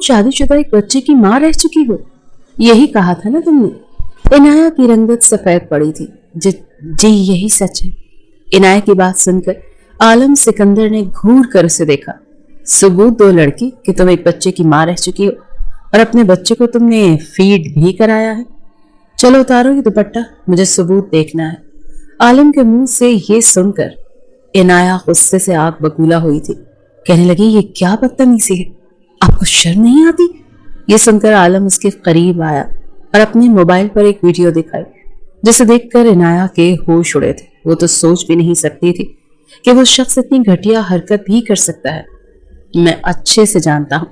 शादी शुदा एक बच्चे की माँ रह चुकी हो, यही कहा था ना तुमने। इनाया की रंगत सफेद पड़ी थी। जी यही सच है। इनाया की बात सुनकर आलम सिकंदर ने घूर कर उसे देखा। सबूत दो लड़की कि तुम एक बच्चे की माँ रह चुकी हो और अपने बच्चे को तुमने फीड भी कराया है। चलो उतारो ये दुपट्टा, मुझे सबूत देखना है। आलम के मुंह से ये सुनकर इनाया गुस्से से आग बबूला हुई थी। कहने लगी, ये क्या बदतमीजी है, आपको शर्म नहीं आती? ये सुनकर आलम उसके करीब आया और अपने मोबाइल पर एक वीडियो दिखाई, जिसे देखकर इनाया के होश उड़े थे। वो तो सोच भी नहीं सकती थी कि वो शख्स इतनी घटिया हरकत भी कर सकता है। मैं अच्छे से जानता हूँ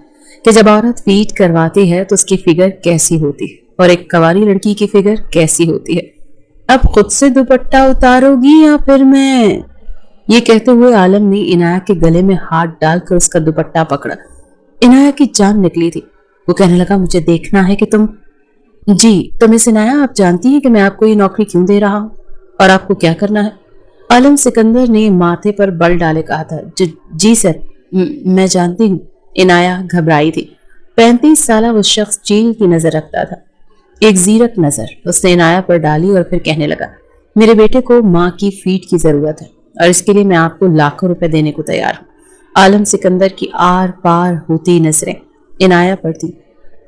कि जब औरत फीड करवाती है तो उसकी फिगर कैसी होती है और एक कवारी लड़की की फिगर कैसी होती है। अब खुद से दुपट्टा उतारोगी या फिर मैं? ये कहते हुए आलम ने इनाया के गले में हाथ डालकर उसका दुपट्टा पकड़ा। इनाया की जान निकली थी। वो कहने लगा, मुझे देखना है कि तुम। जी तो मिस इनाया, आप जानती हैं कि मैं आपको ये नौकरी क्यों दे रहा हूँ और आपको क्या करना है? आलम सिकंदर ने माथे पर बल डाले कहा था। जी सर, मैं जानती हूँ। इनाया घबराई थी। 35 साल वो शख्स चील की नजर रखता था, एक जीरक नजर उसने इनाया पर डाली और फिर कहने लगा, मेरे बेटे को माँ की फीड की जरूरत है और इसके लिए मैं आपको लाखों रुपए देने को तैयार हूँ। आलम सिकंदर की आर पार होती नजरें इनाया पर थी,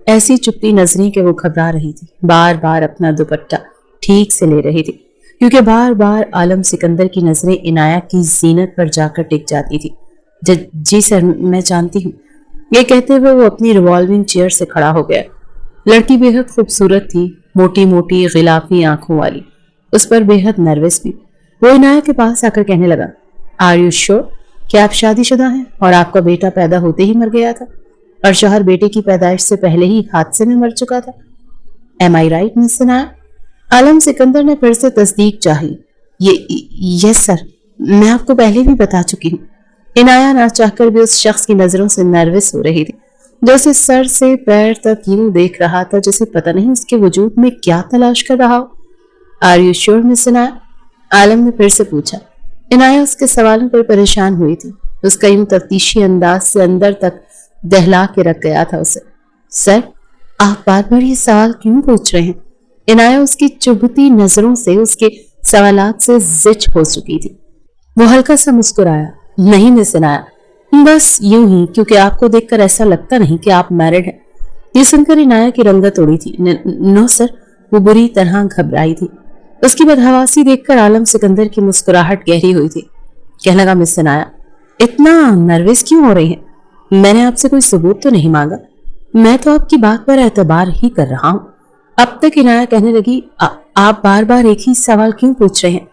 ऐसी चुपती नजरें कि वो घबरा रही थी। बार बार अपना दुपट्टा ठीक से ले रही थी क्योंकि बार बार आलम सिकंदर की नजरें इनाया की जीनत पर जाकर टिक जाती थी। जी सर, मैं जानती हूँ। ये कहते हुए वो अपनी रिवॉल्विंग चेयर से खड़ा हो गया। लड़की बेहद खूबसूरत थी, मोटी मोटी गिलाफी आंखों वाली, उस पर बेहद नर्वस भी। वो इनाया के पास आकर कहने लगा, आर यू श्योर कि आप शादीशुदा हैं और आपका बेटा पैदा होते ही मर गया था और शौहर बेटे की पैदाइश से पहले ही हादसे में मर चुका था? एम आई राइट मिस इनाया? आलम सिकंदर ने फिर से तस्दीक चाही। यस सर, मैं आपको पहले भी बता चुकी हूँ। इनाया ना चाहकर भी उस शख्स की नजरों से नर्वस हो रही थी, जो उसे सर से पैर तक यूं देख रहा था जैसे पता नहीं उसके वजूद में क्या तलाश कर रहा हो। Are you sure miss Inaya? Alam ने फिर से पूछा। इनाया उसके सवालों पर परेशान हुई थी। उसका यूं तफ्तीशी अंदाज से अंदर तक दहला के रख गया था उसे। सर, आप बार बार ये सवाल क्यों पूछ रहे हैं? इनाया उसकी चुभती नजरों से उसके सवालात से जिच हो चुकी थी। वो हल्का सा मुस्कुराया। नहीं मिस इनाया, बस यूं ही, क्योंकि आपको देखकर ऐसा लगता नहीं कि आप मैरिड हैं। ये सुनकर इनाया की रंगत उड़ी थी। नो सर, वो बुरी तरह घबराई थी। उसकी बदहवासी देखकर आलम सिकंदर की मुस्कुराहट गहरी हुई थी। कहने लगा, मिस इनाया, इतना नर्वस क्यों हो रही हैं? मैंने आपसे कोई सबूत तो नहीं मांगा, मैं तो आपकी बात पर एतबार ही कर रहा हूँ। अब तक इनाया कहने लगी, आप बार बार एक ही सवाल क्यों पूछ रहे हैं?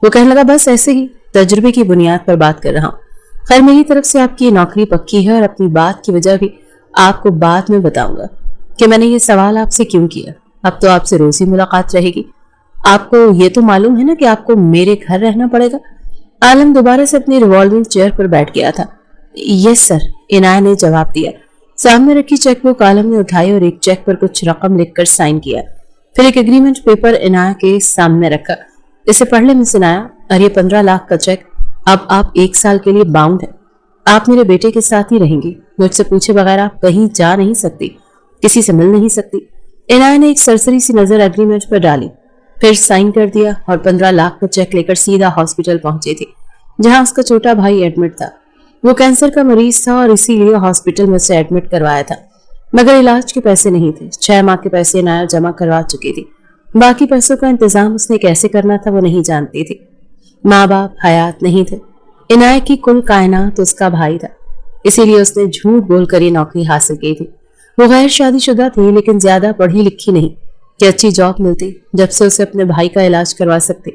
वो कहने लगा, बस ऐसे ही तजुर्बे की बुनियाद पर बात कर रहा हूँ। खैर, मेरी तरफ से आपकी ये नौकरी पक्की है और अपनी बात की वजह भी आपको बाद में बताऊंगा कि मैंने ये सवाल आपसे क्यों किया। अब तो आपसे रोज ही मुलाकात रहेगी। आपको ये तो मालूम है ना कि आपको मेरे घर रहना पड़ेगा। आलम दोबारा से अपनी रिवॉल्विंग चेयर पर बैठ गया था। यस सर, इनाया ने जवाब दिया। सामने रखी चेकबुक आलम ने उठाई और एक चेक पर कुछ रकम लिखकर साइन किया। फिर एक एग्रीमेंट पेपर इनाया के सामने रखा। इसे पढ़ ले मिस इनाया, और ये 15 लाख का चेक। अब आप 1 साल के लिए बाउंड है। आप मेरे बेटे के साथ ही रहेंगी। मुझसे पूछे बगैर आप कहीं जा नहीं सकती, किसी से मिल नहीं सकती। इनाया ने एक सरसरी सी नजर एग्रीमेंट पर डाली, फिर साइन कर दिया और 15 लाख का चेक लेकर सीधा हॉस्पिटल पहुंची थी, जहां उसका छोटा भाई एडमिट था। वो कैंसर का मरीज था और इसीलिए हॉस्पिटल में उसे एडमिट करवाया था, मगर इलाज के पैसे नहीं थे। 6 माह के पैसे इनाया जमा करवा चुकी थी। बाकी पैसों का इंतजाम उसने कैसे करना था वो नहीं जानती थी। माँ बाप हयात नहीं थे। इनाया की कुल कायनात तो उसका भाई था, इसीलिए उसने झूठ बोलकर ये नौकरी हासिल की थी। वो गैर शादीशुदा थी, लेकिन ज्यादा पढ़ी लिखी नहीं कि अच्छी जॉब मिलती जब से उसे अपने भाई का इलाज करवा सकती।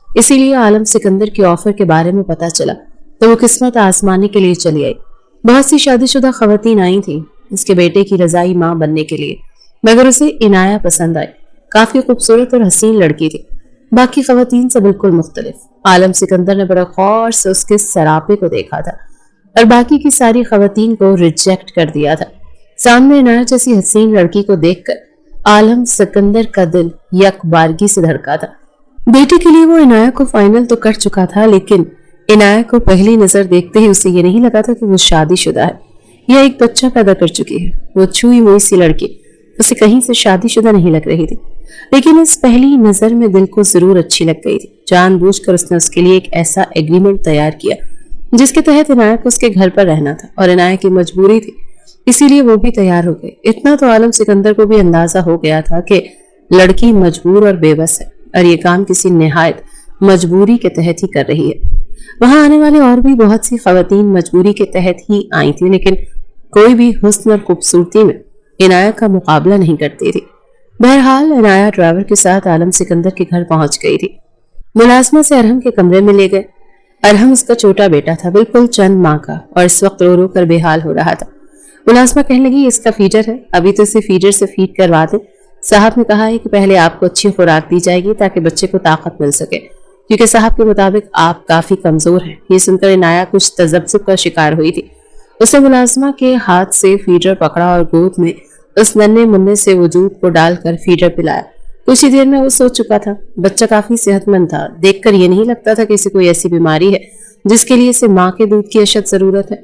इसीलिए आलम सिकंदर के ऑफर के बारे में पता चला तो वो किस्मत आजमाने के लिए चली आई। बहुत सी शादीशुदा खवातीन आई थी उसके बेटे की रजाई माँ बनने के लिए, मगर उसे इनाया पसंद आई। काफी खूबसूरत और हसीन लड़की थी, बाकी खवातीन से बिल्कुल मुख्तलिफ। आलम सिकंदर ने बड़ा गौर से उसके सरापे को देखा था और बाकी की सारी खवातीन को रिजेक्ट कर दिया था। सामने इनाया जैसी हसीन लड़की को देखकर आलम सिकंदर का दिल यकबारगी से धड़का था। बेटे के लिए वो इनाया को फाइनल तो कर चुका था, लेकिन इनाया को पहली नजर देखते ही उसे ये नहीं लगा था कि वो शादीशुदा है। यह एक बच्चा पैदा कर चुकी है। वो छुई मुई सी लड़की उसे कहीं से शादीशुदा नहीं लग रही थी, लेकिन इस पहली नजर में दिल को जरूर अच्छी लग गई थी। जानबूझकर उसने उसके लिए एक ऐसा एग्रीमेंट तैयार किया जिसके तहत इनाया को उसके घर पर रहना था और इनाया की मजबूरी थी, इसीलिए वो भी तैयार हो गई। इतना तो आलम सिकंदर को भी अंदाजा हो गया था कि लड़की मजबूर और बेबस है और ये काम किसी निहायत मजबूरी के तहत ही कर रही है। वहां आने वाले और भी बहुत सी खवातीन मजबूरी के तहत ही आई थी, लेकिन कोई भी हुस्न और खूबसूरती में इनाया का मुकाबला नहीं करती थी। बहरहाल इनाया ड्राइवर के साथ आलम सिकंदर के घर पहुंच गई थी। मुलाजमा से अरहम के कमरे में ले गए। अरहम उसका छोटा बेटा था, बिल्कुल चंद माह का, और इस वक्त रो रो कर बेहाल हो रहा था। मुलाजमा कहने लगी, इसका फीडर है, अभी तो इसे फीडर से फीड करवा दे। साहब ने कहा है कि पहले आपको अच्छी खुराक दी जाएगी ताकि बच्चे को ताकत मिल सके, क्योंकि साहब के मुताबिक आप काफी कमजोर हैं। ये सुनकर इनाया कुछ तजब्जुब का शिकार हुई थी। उसने मुलाजमा के हाथ से फीडर पकड़ा और गोद में उस नन्हे मुन्ने से वजूद को डालकर फीडर पिलाया। कुछ ही देर में वो सो चुका था। बच्चा काफी सेहतमंद था। देखकर ये नहीं लगता था कि इसे कोई ऐसी बीमारी है जिसके लिए इसे माँ के दूध की अशद जरूरत है।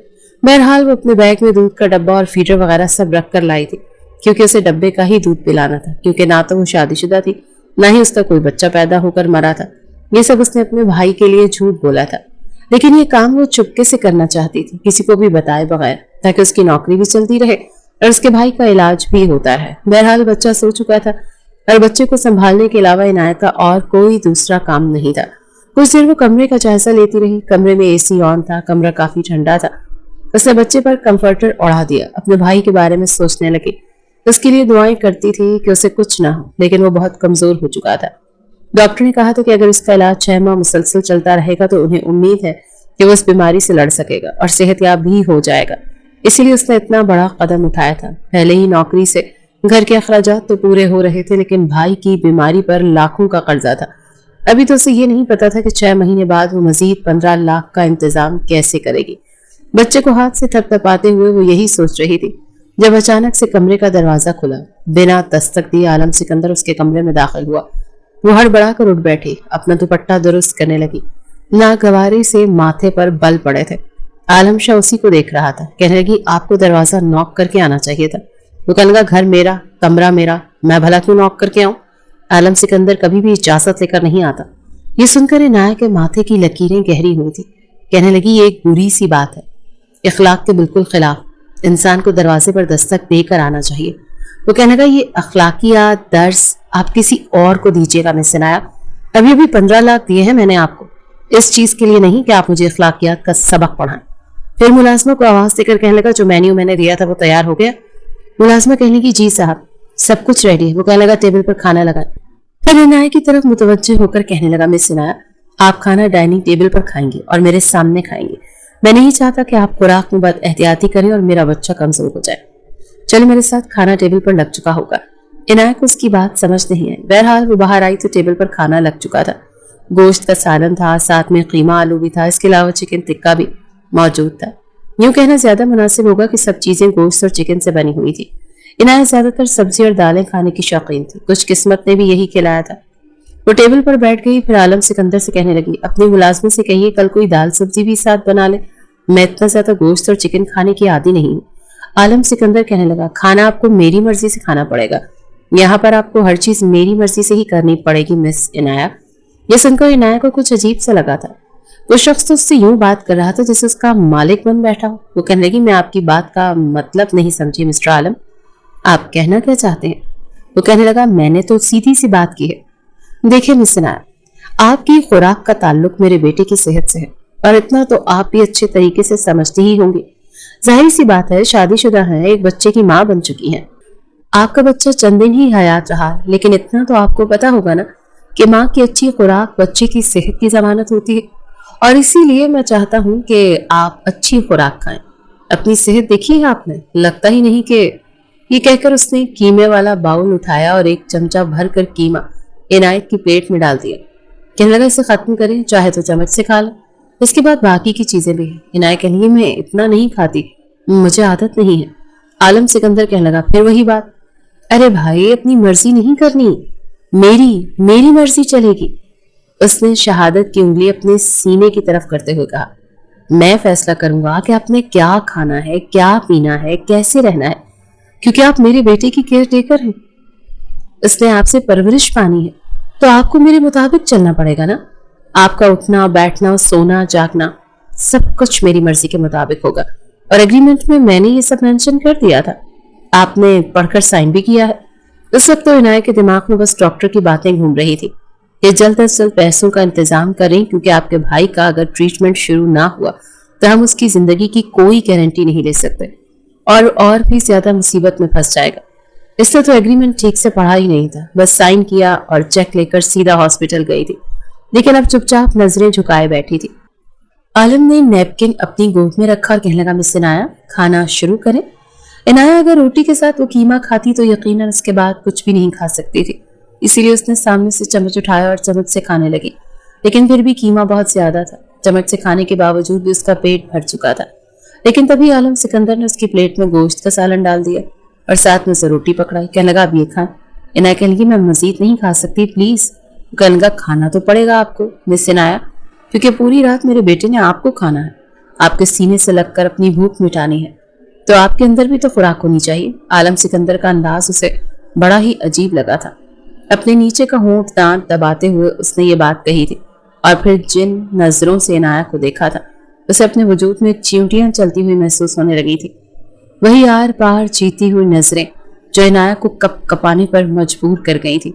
बहरहाल वो अपने बैग में दूध का डब्बा और फीडर वगैरह सब रख कर लाई थी, क्योंकि उसे डब्बे का ही दूध पिलाना था, क्योंकि ना तो वो शादीशुदा थी, ना ही उसका कोई बच्चा पैदा होकर मरा था। ये सब उसने अपने भाई के लिए झूठ बोला था, लेकिन ये काम वो चुपके से करना चाहती थी, किसी को भी बताए बगैर, ताकि उसकी नौकरी भी चलती रहे और उसके भाई का इलाज भी होता रहे। बहरहाल बच्चा सो चुका था और बच्चे को संभालने के अलावा इनायत का और कोई दूसरा काम नहीं था। कुछ देर वो कमरे का जायजा लेती रही। कमरे में एसी ऑन था, कमरा काफी ठंडा था। उसने बच्चे पर कंफर्टर ओढ़ा दिया। अपने भाई के बारे में सोचने लगी। उसके लिए दुआएं करती थी कि उसे कुछ ना हो, लेकिन वो बहुत कमजोर हो चुका था। डॉक्टर ने कहा था कि अगर इसका इलाज 6 माह मुसलसल चलता रहेगा तो उन्हें उम्मीद है कि वो इस बीमारी से लड़ सकेगा और सेहतयाब भी हो जाएगा। इसीलिए उसने इतना बड़ा कदम उठाया था। पहले ही नौकरी से घर के अखराजात तो पूरे हो रहे थे, लेकिन भाई की बीमारी पर लाखों का कर्जा था। अभी तो उसे ये नहीं पता था कि 6 महीने बाद वो मजीद 15 लाख का इंतजाम कैसे करेगी। बच्चे को हाथ से थपथपाते हुए वो यही सोच रही थी जब अचानक से कमरे का दरवाजा खुला। बिना दस्तक दिए आलम सिकंदर उसके कमरे में दाखिल हुआ। वो हड़बड़ा कर उठ बैठी, अपना दुपट्टा दुरुस्त करने लगी। नागवारी से माथे पर बल पड़े थे। आलम शाह उसी को देख रहा था। कहने लगी, आपको दरवाजा नॉक करके आना चाहिए था। वो कहने लगा, घर मेरा, कमरा मेरा, मैं भला क्यों नॉक करके आऊं? आलम सिकंदर कभी भी इजाजत लेकर नहीं आता। ये सुनकर इनाया के माथे की लकीरें गहरी हुई थी। कहने लगी, ये एक बुरी सी बात है, इखलाक के बिल्कुल खिलाफ। इंसान को दरवाजे पर दस्तक देकर आना चाहिए। वो कहने लगा, ये अखलाकियात दर्स आप किसी और को दीजिएगा मिस इनाया। अभी अभी 15 लाख दिए हैं मैंने आपको, इस चीज के लिए नहीं कि आप मुझे अखलाकियात का सबक पढ़ाएं। फिर मुलाजमा को आवाज देकर कहने लगा, जो मेन्यू मैंने दिया था वो तैयार हो गया? मुलाजमा कहने की, जी साहब, सब कुछ रेडी है। वो कहने लगा, टेबल पर खाना लगाएं। फिर इनाया की तरफ मुतवज्जे होकर कहने लगा, मिस इनाया, आप खाना डाइनिंग टेबल पर खाएंगे और मेरे सामने खाएंगे। मैं नहीं चाहता कि आप खुराक में बद एहतियाती करें और मेरा बच्चा कमजोर हो जाए। चलो मेरे साथ, खाना टेबल पर लग चुका होगा। इनाया को उसकी बात समझ नहीं आई। बहरहाल वो बाहर आई तो टेबल पर खाना लग चुका था। गोश्त का सालन था, साथ में कीमा आलू भी था, इसके अलावा चिकन टिक्का भी मौजूद था। यूं कहना ज्यादा मुनासिब होगा कि सब चीजें गोश्त और चिकन से बनी हुई थी। इनाया ज्यादातर सब्जी और दालें खाने की शौकीन थी। कुछ किस्मत ने भी यही खिलाया था। वो टेबल पर बैठ गई। फिर आलम सिकंदर से कहने लगी, अपनी मुलाजमे से कहिए कल कोई दाल सब्जी भी साथ बना ले। मैं इतना ज्यादा गोश्त और चिकन खाने की आदी नहीं हूँ। आलम सिकंदर कहने लगा, खाना आपको मेरी मर्जी से खाना पड़ेगा। यहाँ पर आपको हर चीज मेरी मर्जी से ही करनी पड़ेगी मिस इनाया। ये सुनकर इनाया को कुछ अजीब सा लगा था। वो शख्स तो उससे यूं बात कर रहा था जैसे उसका मालिक बन बैठा हो। वो कहने लगी, मैं आपकी बात का मतलब नहीं समझी मिस्टर आलम, आप कहना क्या चाहते हैं? वो कहने लगा, मैंने तो सीधी सी बात की है। देखिए मिस इनाया, आपकी खुराक का ताल्लुक मेरे बेटे की सेहत से है और इतना तो आप भी अच्छे तरीके से समझती ही होंगी। जाहिर सी बात है, शादीशुदा है, एक बच्चे की माँ बन चुकी है। आपका बच्चा चंद दिन ही हयात रहा, लेकिन इतना तो आपको पता होगा ना कि माँ की अच्छी खुराक बच्चे की सेहत की जमानत होती है, और इसीलिए मैं चाहता हूँ कि आप अच्छी खुराक खाएं। अपनी सेहत देखी है आपने? लगता ही नहीं कि। ये कहकर उसने कीमे वाला बाउल उठाया और एक चमचा भर कर कीमा इनायत की प्लेट में डाल दिया। कहने लगा, इसे खत्म करें, चाहे तो चम्मच से खा लो, इसके बाद बाकी की चीजें भी। इनायत कहने लगी, मैं इतना नहीं खाती, मुझे आदत नहीं है। आलम सिकंदर कहने लगा, फिर वही बात, अरे भाई अपनी मर्जी नहीं करनी, मेरी मर्जी चलेगी। उसने शहादत की उंगली अपने सीने की तरफ करते हुए कहा। میں فیصلہ کروں گا کہ آپ نے کیا کھانا ہے, کیا پینا ہے, کیسے رہنا ہے, کیونکہ آپ میرے بیٹے کی کیئر ٹیکر ہیں. اس نے آپ سے پرورش پانی ہے تو آپ کو میرے مطابق چلنا پڑے گا نا. آپ کا اٹھنا بیٹھنا سونا جاگنا سب کچھ میری مرضی کے مطابق ہوگا, اور ایگریمنٹ میں نے یہ سب مینشن کر دیا تھا. آپ نے پڑھ کر سائن بھی کیا ہے. اس وقت تو عنایت کے دماغ میں بس ڈاکٹر کی باتیں گھوم رہی تھی کہ جلد از جلد پیسوں کا انتظام کریں, کیونکہ آپ کے بھائی کا اگر ٹریٹمنٹ شروع نہ ہوا تو ہم اس کی زندگی کی کوئی گارنٹی نہیں لے سکتے, اور بھی زیادہ مصیبت میں پھنس جائے گا. اس نے تو ایگریمنٹ ٹھیک سے پڑھا ہی نہیں تھا, بس سائن کیا اور چیک لے کر سیدھا ہاسپٹل گئی تھی, لیکن اب چپ چاپ نظریں جھکائے بیٹھی تھی. عالم نے نیپکن اپنی گود میں رکھا اور کہنے لگا, مس عنایت کھانا شروع کریں. عنایت اگر روٹی کے ساتھ وہ قیمہ کھاتی تو یقیناً اس کے بعد کچھ بھی نہیں کھا سکتی تھی, اسی لیے اس نے سامنے سے چمچ اٹھایا اور چمچ سے کھانے لگی. لیکن پھر بھی قیمہ بہت زیادہ تھا. چمچ سے کھانے کے باوجود بھی اس کا پیٹ بھر چکا تھا. لیکن تبھی عالم سکندر نے اس کی پلیٹ میں گوشت کا سالن ڈال دیا اور ساتھ میں سے روٹی پکڑائی. کہنے لگا, اب یہ کھائیں. عنایت کہنے لگی, میں مزید نہیں کھا سکتی پلیز. کہنے لگا, کھانا تو پڑے گا آپ کو مس عنایت, کیونکہ پوری رات میرے بیٹے نے آپ کو کھانا ہے, آپ کے سینے سے لگ کر اپنی بھوک مٹانی ہے, تو آپ کے اندر بھی تو خوراک ہونی چاہیے. عالم سکندر کا انداز اسے بڑا ہی عجیب لگا تھا. اپنے نیچے کا ہونٹ دانت دباتے ہوئے اس نے یہ بات کہی تھی, اور پھر جن نظروں سے عنایت کو دیکھا تھا اسے اپنے وجود میں چیونٹیاں چلتی ہوئی محسوس ہونے لگی تھی. وہی آر پار چیتی ہوئی نظریں جو عنایت کو کپ کپانے پر مجبور کر گئی تھی,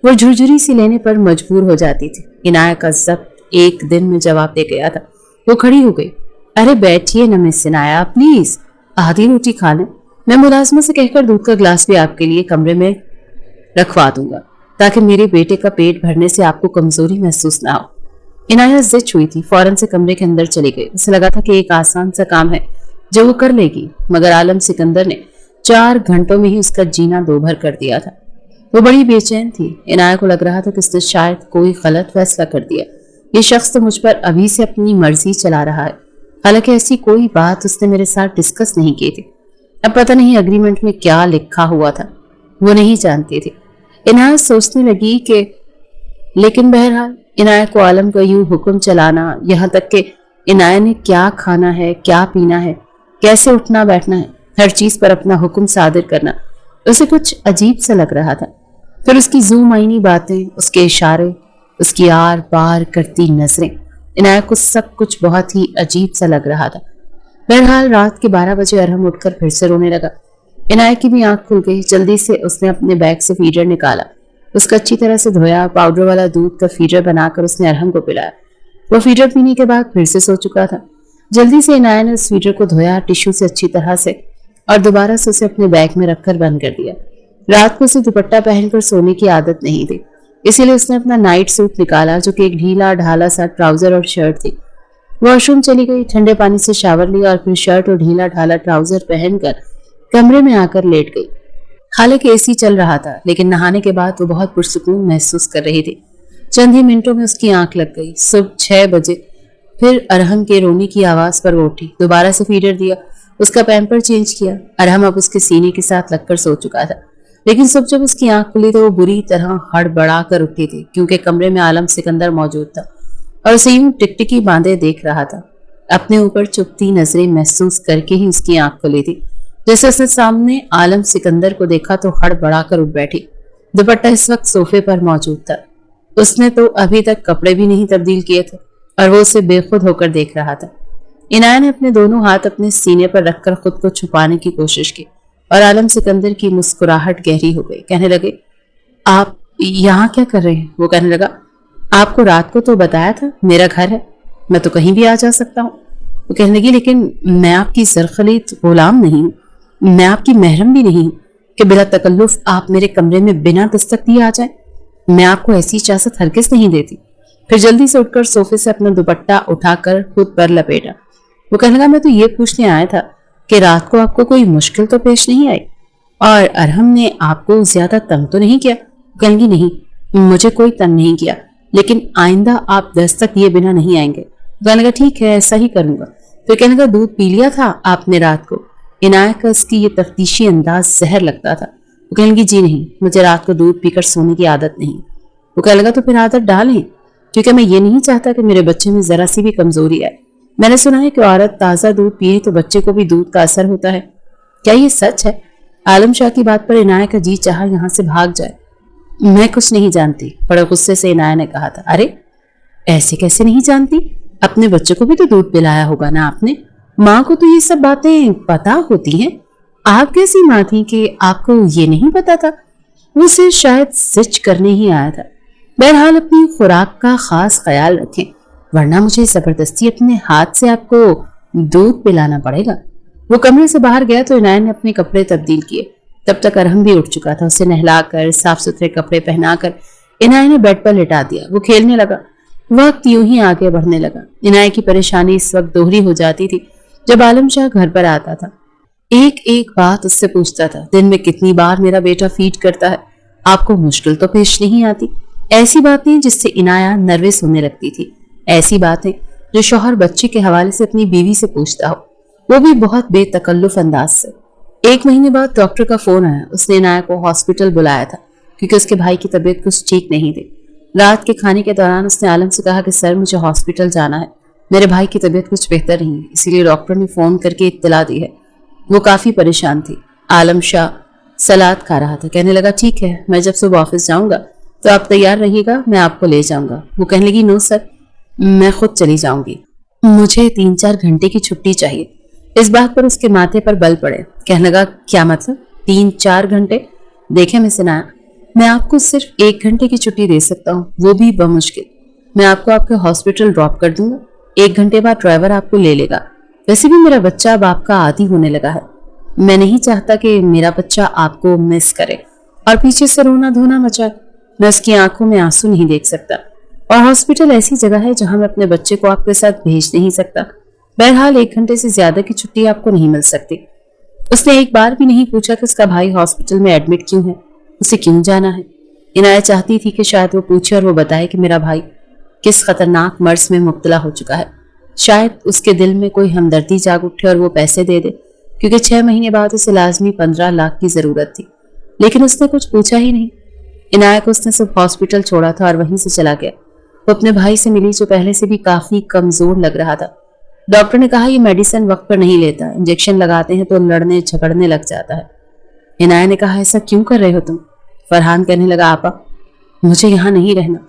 وہ جھرجھری سی لینے پر مجبور ہو جاتی تھی. عنایت کا ضبط ایک دن میں جواب دے گیا تھا. وہ کھڑی ہو گئی. ارے بیٹھیے نا مس عنایت پلیز, آدھی روٹی کھا لیں. میں ملازمہ سے کہہ کر دودھ کا گلاس بھی آپ کے لیے کمرے میں رکھوا دوں گا, تاکہ میرے بیٹے کا پیٹ بھرنے سے آپ کو کمزوری محسوس نہ ہو. عنایت زچ ہوئی تھی, فوراً سے کمرے کے اندر چلی گئی. اسے لگا تھا کہ ایک آسان سا کام ہے جو وہ کر لے گی, مگر عالم سکندر نے 4 گھنٹوں میں ہی اس کا جینا دوبھر کر دیا تھا. وہ بڑی بے چین تھی. عنایت کو لگ رہا تھا کہ اس نے شاید کوئی غلط فیصلہ کر دیا. یہ شخص تو مجھ پر ابھی سے اپنی مرضی چلا رہا ہے, حالانکہ ایسی کوئی بات اس نے میرے ساتھ ڈسکس نہیں کی تھی. اب پتہ نہیں ایگریمنٹ میں کیا لکھا ہوا تھا, وہ نہیں جانتی تھی. عنایت سوچنے لگی کہ لیکن بہرحال عنایت کو عالم کا یوں حکم چلانا, یہاں تک کہ عنایت نے کیا کھانا ہے, کیا پینا ہے, کیسے اٹھنا بیٹھنا ہے, ہر چیز پر اپنا حکم صادر کرنا, اسے کچھ عجیب سا لگ رہا تھا. پھر اس کی زو معنی باتیں, اس کے اشارے, اس کی آر پار کرتی نظریں, عنایت کو سب کچھ بہت ہی عجیب سا لگ رہا تھا. بہرحال رات کے 12 بجے ارحم اٹھ کر پھر سے رونے لگا. عنایت کی بھی آنکھ کھل گئی. جلدی سے اس نے اپنے بیگ سے فیڈر نکالا, اس کا اچھی طرح سے دھویا, پاؤڈر والا دودھ کا فیڈر بنا کر اس نے ارحم کو پلایا. وہ فیڈر پینے کے بعد پھر سے سو چکا تھا. جلدی سے عنایت نے اس فیڈر کو دھویا ٹشو سے اچھی طرح سے, اور دوبارہ سے اسے اپنے بیگ میں رکھ کر بند کر دیا. رات کو اسے دوپٹہ پہن کر سونے کی عادت نہیں تھی, اسی لیے اس نے اپنا نائٹ سوٹ نکالا جو کہ ایک ڈھیلا ڈھالا سا ٹراؤزر اور شرٹ تھی. واش روم چلی گئی, ٹھنڈے پانی سے شاور لیا اور پھر شرٹ اور ڈھیلا ڈھالا ٹراؤزر پہن کر کمرے میں آ کر لیٹ گئی. حالانکہ اے سی چل رہا تھا, لیکن نہانے کے بعد وہ بہت پرسکون محسوس کر رہی تھی. چند ہی منٹوں میں اس کی آنکھ لگ گئی. صبح 6 بجے پھر ارحم کے رونے کی آواز پر وہ اٹھی, دوبارہ سے فیڈر دیا, اس کا پیمپر چینج کیا. ارحم اب اس کے سینے کے ساتھ لگ کر سو چکا تھا, لیکن صبح جب اس کی آنکھ کھلی تو وہ بری طرح ہڑبڑا کر اٹھی تھی, کیونکہ کمرے میں عالم سکندر موجود تھا اور اسے یوں ٹکٹکی باندھے دیکھ رہا تھا. اپنے اوپر چپتی نظریں محسوس کر کے ہی اس کی آنکھ کھلی تھی. جیسے اس نے سامنے عالم سکندر کو دیکھا تو ہڑبڑا کر اٹھ بیٹھی. دوپٹہ اس وقت صوفے پر موجود تھا. اس نے تو ابھی تک کپڑے بھی نہیں تبدیل کیے تھے اور وہ اسے بے خود ہو کر دیکھ رہا تھا. عنایت نے اپنے دونوں ہاتھ اپنے سینے پر رکھ کر خود کو چھپانے کی کوشش کی اور عالم سکندر کی مسکراہٹ گہری ہو گئی. کہنے لگے, آپ یہاں کیا کر رہے ہیں؟ وہ کہنے لگا, آپ کو رات کو تو بتایا تھا میرا گھر ہے, میں تو کہیں بھی آ جا سکتا ہوں. وہ کہنے لگی, لیکن میں آپ کی زرخلیت غلام نہیں ہوں, میں آپ کی محرم بھی نہیں ہوں کہ بلا تکلف آپ میرے کمرے میں بنا دستک دیے آ جائیں. میں آپ کو ایسی اجازت ہرگز نہیں دیتی. پھر جلدی سے اٹھ کر صوفے سے اپنا دوپٹہ اٹھا کر خود پر لپیٹا. وہ کہنے لگا, میں تو یہ پوچھنے آیا تھا کہ رات کو آپ کو کوئی مشکل تو پیش نہیں آئی, اور ارحم نے آپ کو زیادہ تنگ تو نہیں کیا؟ کہنے لگی, نہیں, مجھے کوئی تنگ نہیں کیا, لیکن آئندہ آپ دستک دیے بنا نہیں آئیں گے. کہنے لگا, ٹھیک ہے, ایسا ہی کروں گا. پھر کہنے لگا, دودھ پی لیا تھا آپ نے رات کو؟ عنایت کا اس کی یہ تفتیشی انداز زہر لگتا تھا. وہ کہنے لگی, جی نہیں, مجھے رات کو دودھ پی کر سونے کی عادت نہیں. وہ کہنے لگا, تو پھر عادت ڈالیں, کیونکہ میں یہ نہیں چاہتا کہ میرے بچے میں ذرا سی بھی کمزوری آئے. میں نے سنا ہے کہ عورت تازہ دودھ پیے تو بچے کو بھی دودھ کا اثر ہوتا ہے، کیا یہ سچ ہے؟ عالم شاہ کی بات پر عنایت کا جی چاہا یہاں سے بھاگ جائے۔ میں کچھ نہیں جانتی، بڑے غصے سے عنایت نے کہا تھا۔ ارے ایسے کیسے نہیں جانتی؟ اپنے بچے کو بھی تو دودھ پلایا ہوگا نا آپ نے، ماں کو تو یہ سب باتیں پتا ہوتی ہیں، آپ کیسی ماں تھی کہ آپ کو یہ نہیں پتا تھا؟ وہ صرف شاید سچ کرنے ہی آیا تھا۔ بہرحال اپنی خوراک کا خاص خیال رکھیں، ورنہ مجھے زبردستی اپنے ہاتھ سے آپ کو دودھ پلانا پڑے گا۔ وہ کمرے سے باہر گیا تو عنایت نے اپنے کپڑے تبدیل کیے، تب تک ارحم بھی اٹھ چکا تھا۔ اسے نہلا کر صاف ستھرے کپڑے پہنا کر عنایت نے بیڈ پر لٹا دیا۔ وہ کھیلنے لگا، وقت یوں ہی آگے بڑھنے لگا۔ عنایت کی پریشانی اس وقت دوہری ہو جاتی تھی جب عالم شاہ گھر پر آتا تھا، ایک ایک بات اس سے پوچھتا تھا، دن میں کتنی بار میرا بیٹا فیڈ کرتا ہے، آپ کو مشکل تو پیش نہیں آتی؟ ایسی باتیں جس سے عنایت نروس ہونے لگتی تھی، ایسی باتیں جو شوہر بچے کے حوالے سے اپنی بیوی سے پوچھتا ہو، وہ بھی بہت بے تکلف انداز سے۔ 1 مہینے بعد ڈاکٹر کا فون آیا، اس نے عنایت کو ہاسپٹل بلایا تھا کیونکہ اس کے بھائی کی طبیعت کچھ ٹھیک نہیں تھی۔ رات کے کھانے کے دوران اس نے عالم سے کہا کہ سر مجھے ہاسپٹل جانا ہے، میرے بھائی کی طبیعت کچھ بہتر نہیں ہے، اسی لیے ڈاکٹر نے فون کر کے اطلاع دی ہے۔ وہ کافی پریشان تھی۔ عالم شاہ سلاد کھا رہا تھا، کہنے لگا ٹھیک ہے، میں جب صبح آفس جاؤں گا تو آپ تیار رہیے گا، میں آپ کو لے جاؤں گا۔ وہ کہنے لگی نو سر، میں خود چلی جاؤں گی، مجھے 3-4 گھنٹے کی چھٹی چاہیے۔ اس بات پر اس کے ماتھے پر بل پڑے، کہنے لگا کیا مطلب 3-4 گھنٹے؟ دیکھیں میں سنایا، میں آپ کو صرف 1 گھنٹے کی چھٹی دے سکتا ہوں، وہ بھی بمشکل۔ میں آپ کو آپ کے ہاسپٹل ڈراپ کر دوں گا، 1 گھنٹے بعد ڈرائیور آپ کو لے لے گا۔ ویسے بھی میرا بچہ اب آپ کا عادی ہونے لگا ہے، میں نہیں چاہتا کہ میرا بچہ آپ کو مس کرے اور پیچھے سے رونا دھونا مچائے۔ میں اس کی آنکھوں میں آنسو نہیں دیکھ سکتا، اور ہاسپٹل ایسی جگہ ہے جہاں میں اپنے بچے کو آپ کے ساتھ بھیج نہیں سکتا۔ بہرحال 1 گھنٹے سے زیادہ کی چھٹی آپ کو نہیں مل سکتی۔ اس نے ایک بار بھی نہیں پوچھا کہ اس کا بھائی ہاسپٹل میں ایڈمٹ کیوں ہے، اسے کیوں جانا ہے۔ عنایت چاہتی تھی کہ شاید وہ پوچھے اور وہ بتائے کہ میرا بھائی کس خطرناک مرض میں مبتلا ہو چکا ہے، شاید اس کے دل میں کوئی ہمدردی جاگ اٹھے اور وہ پیسے دے دے، کیونکہ 6 مہینے بعد اسے لازمی 15 لاکھ کی ضرورت تھی۔ لیکن اس نے کچھ پوچھا ہی نہیں۔ عنایت کو اس نے صرف ہاسپٹل چھوڑا تھا اور وہیں سے چلا گیا۔ وہ اپنے بھائی سے ملی جو پہلے سے بھی کافی کمزور لگ رہا تھا۔ ڈاکٹر نے کہا یہ میڈیسن وقت پر نہیں لیتا، انجیکشن لگاتے ہیں تو لڑنے جھگڑنے لگ جاتا ہے۔ عنایت نے کہا ایسا کیوں کر رہے ہو تم؟ فرحان کہنے لگا آپا مجھے یہاں نہیں رہنا،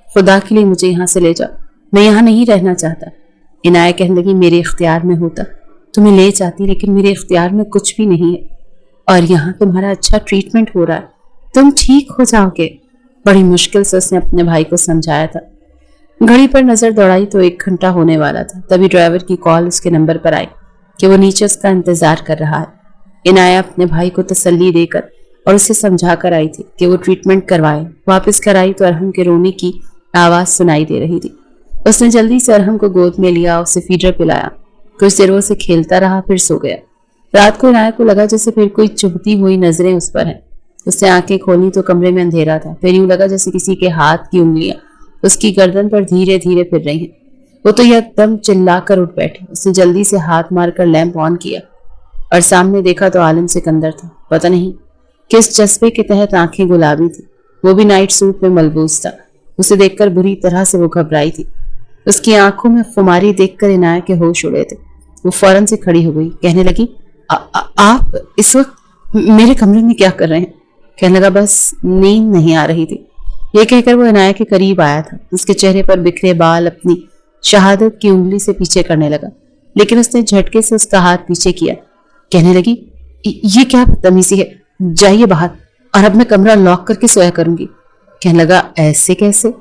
خدا کے لیے مجھے یہاں سے لے جاؤ، میں یہاں نہیں رہنا چاہتا۔ عنایت کہنے لگی میرے اختیار میں ہوتا تمہیں لے جاتی، لیکن میرے اختیار میں کچھ بھی نہیں ہے، اور یہاں تمہارا اچھا ٹریٹمنٹ ہو رہا ہے، تم ٹھیک ہو جاؤ گے۔ بڑی مشکل سے اس نے اپنے بھائی کو سمجھایا تھا۔ گھڑی پر نظر دوڑائی تو 1 گھنٹہ ہونے والا تھا، تبھی ڈرائیور کی کال اس کے نمبر پر آئی کہ وہ نیچے اس کا انتظار کر رہا ہے۔ عنایت اپنے بھائی کو تسلی دے کر اور اسے سمجھا کر آئی تھی کہ وہ ٹریٹمنٹ کروائے۔ واپس کر آئی تو ارحم کے رونے کی آواز سنائی دے رہی تھی۔ اس نے جلدی سے ارحم کو گود میں لیا، اسے فیڈر پلایا، کچھ دیر وہ سے کھیلتا رہا، پھر سو گیا۔ رات کو عنایت کو لگا جیسے پھر کوئی چبھتی ہوئی نظریں اس پر ہیں۔ اس نے آنکھیں کھولی تو کمرے میں اندھیرا تھا، پھر یوں لگا جیسے کسی کے ہاتھ کی انگلیاں اس کی گردن پر دھیرے دھیرے پھر رہی ہیں۔ وہ تو یک دم چلا کر اٹھ بیٹھی۔ اس نے جلدی سے ہاتھ مار کر لیمپ آن کیا اور سامنے دیکھا تو عالم سکندر تھا۔ پتہ نہیں کس جذبے کے تحت آنکھیں گلابی تھی، وہ بھی نائٹ سوٹ میں ملبوس تھا۔ اسے دیکھ کر بری طرح سے وہ گھبرائی تھی۔ اس کی آنکھوں میں خماری دیکھ کر عنایت کے ہوش اڑے تھے۔ وہ فوراً سے کھڑی ہو گئی، کہنے لگی آپ اس وقت میرے کمرے میں کیا کر رہے ہیں؟ کہنے لگا بس نیند نہیں آ رہی تھی۔ یہ کہہ کر وہ عنایت کے قریب آیا تھا۔ اس کے چہرے پر بکھرے بال اپنی شہادت کی انگلی سے پیچھے کرنے لگا، لیکن اس نے جھٹکے سے اس کا ہاتھ پیچھے کیا۔ کہنے لگی یہ کیا بدتمیزی ہے، جائیے باہر، اور اب میں کمرہ لاک کر کے سویا کروں گی۔ کہنے لگا ایسے کیسے؟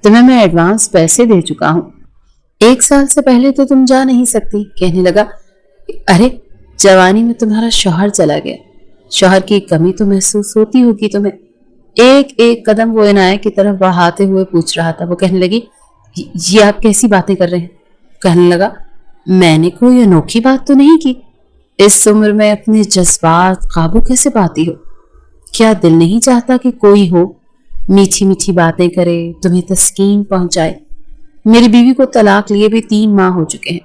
تمہیں میں ایڈوانس پیسے دے چکا ہوں، 1 سال سے پہلے تو تم جا نہیں سکتی۔ کہنے لگا ارے جوانی میں تمہارا شوہر چلا گیا، شوہر کی کمی تو محسوس ہوتی ہوگی تمہیں۔ ایک ایک قدم وہ عنایت کی طرف بڑھاتے ہوئے پوچھ رہا تھا۔ وہ کہنے لگی یہ آپ کیسی باتیں کر رہے ہیں؟ کہنے لگا میں نے کوئی انوکھی بات تو نہیں کی، اس عمر میں اپنے جذبات قابو کیسے پاتی ہو؟ کیا دل نہیں چاہتا کہ کوئی ہو میٹھی میٹھی باتیں کرے، تمہیں تسکین پہنچائے؟ میری بیوی کو طلاق لیے بھی 3 ماہ ہو چکے ہیں،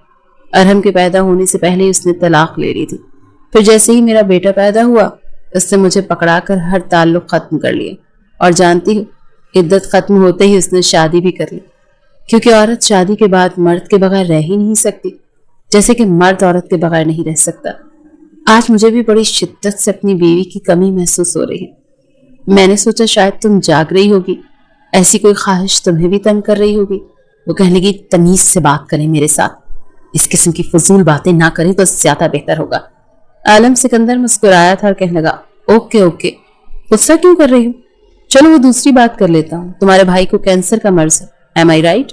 ارحم کے پیدا ہونے سے پہلے اس نے طلاق لے لی تھی، پھر جیسے ہی میرا بیٹا پیدا ہوا اس نے مجھے پکڑا کر ہر تعلق ختم کر لیا، اور جانتی ہو عدت ختم ہوتے ہی اس نے شادی بھی کر لی، کیونکہ عورت شادی کے بعد مرد کے بغیر رہ ہی نہیں سکتی۔ जैसे कि मर्द औरत के बगैर नहीं रह सकता। आज मुझे भी बड़ी शिद्दत से अपनी बीवी की कमी महसूस हो रही है। मैंने सोचा शायद तुम जाग रही होगी, ऐसी कोई ख्वाहिश तुम्हें भी तंग कर रही होगी। वो कहने लगी, तमीज से बात करें मेरे साथ, इस किस्म की फजूल बातें ना करें तो ज्यादा बेहतर होगा। आलम सिकंदर मुस्कुराया था और कहने लगा, ओके ओके, गुस्सा क्यों कर रही हो? चलो वो दूसरी बात कर लेता हूँ। तुम्हारे भाई को कैंसर का मर्ज है, एम आई राइट?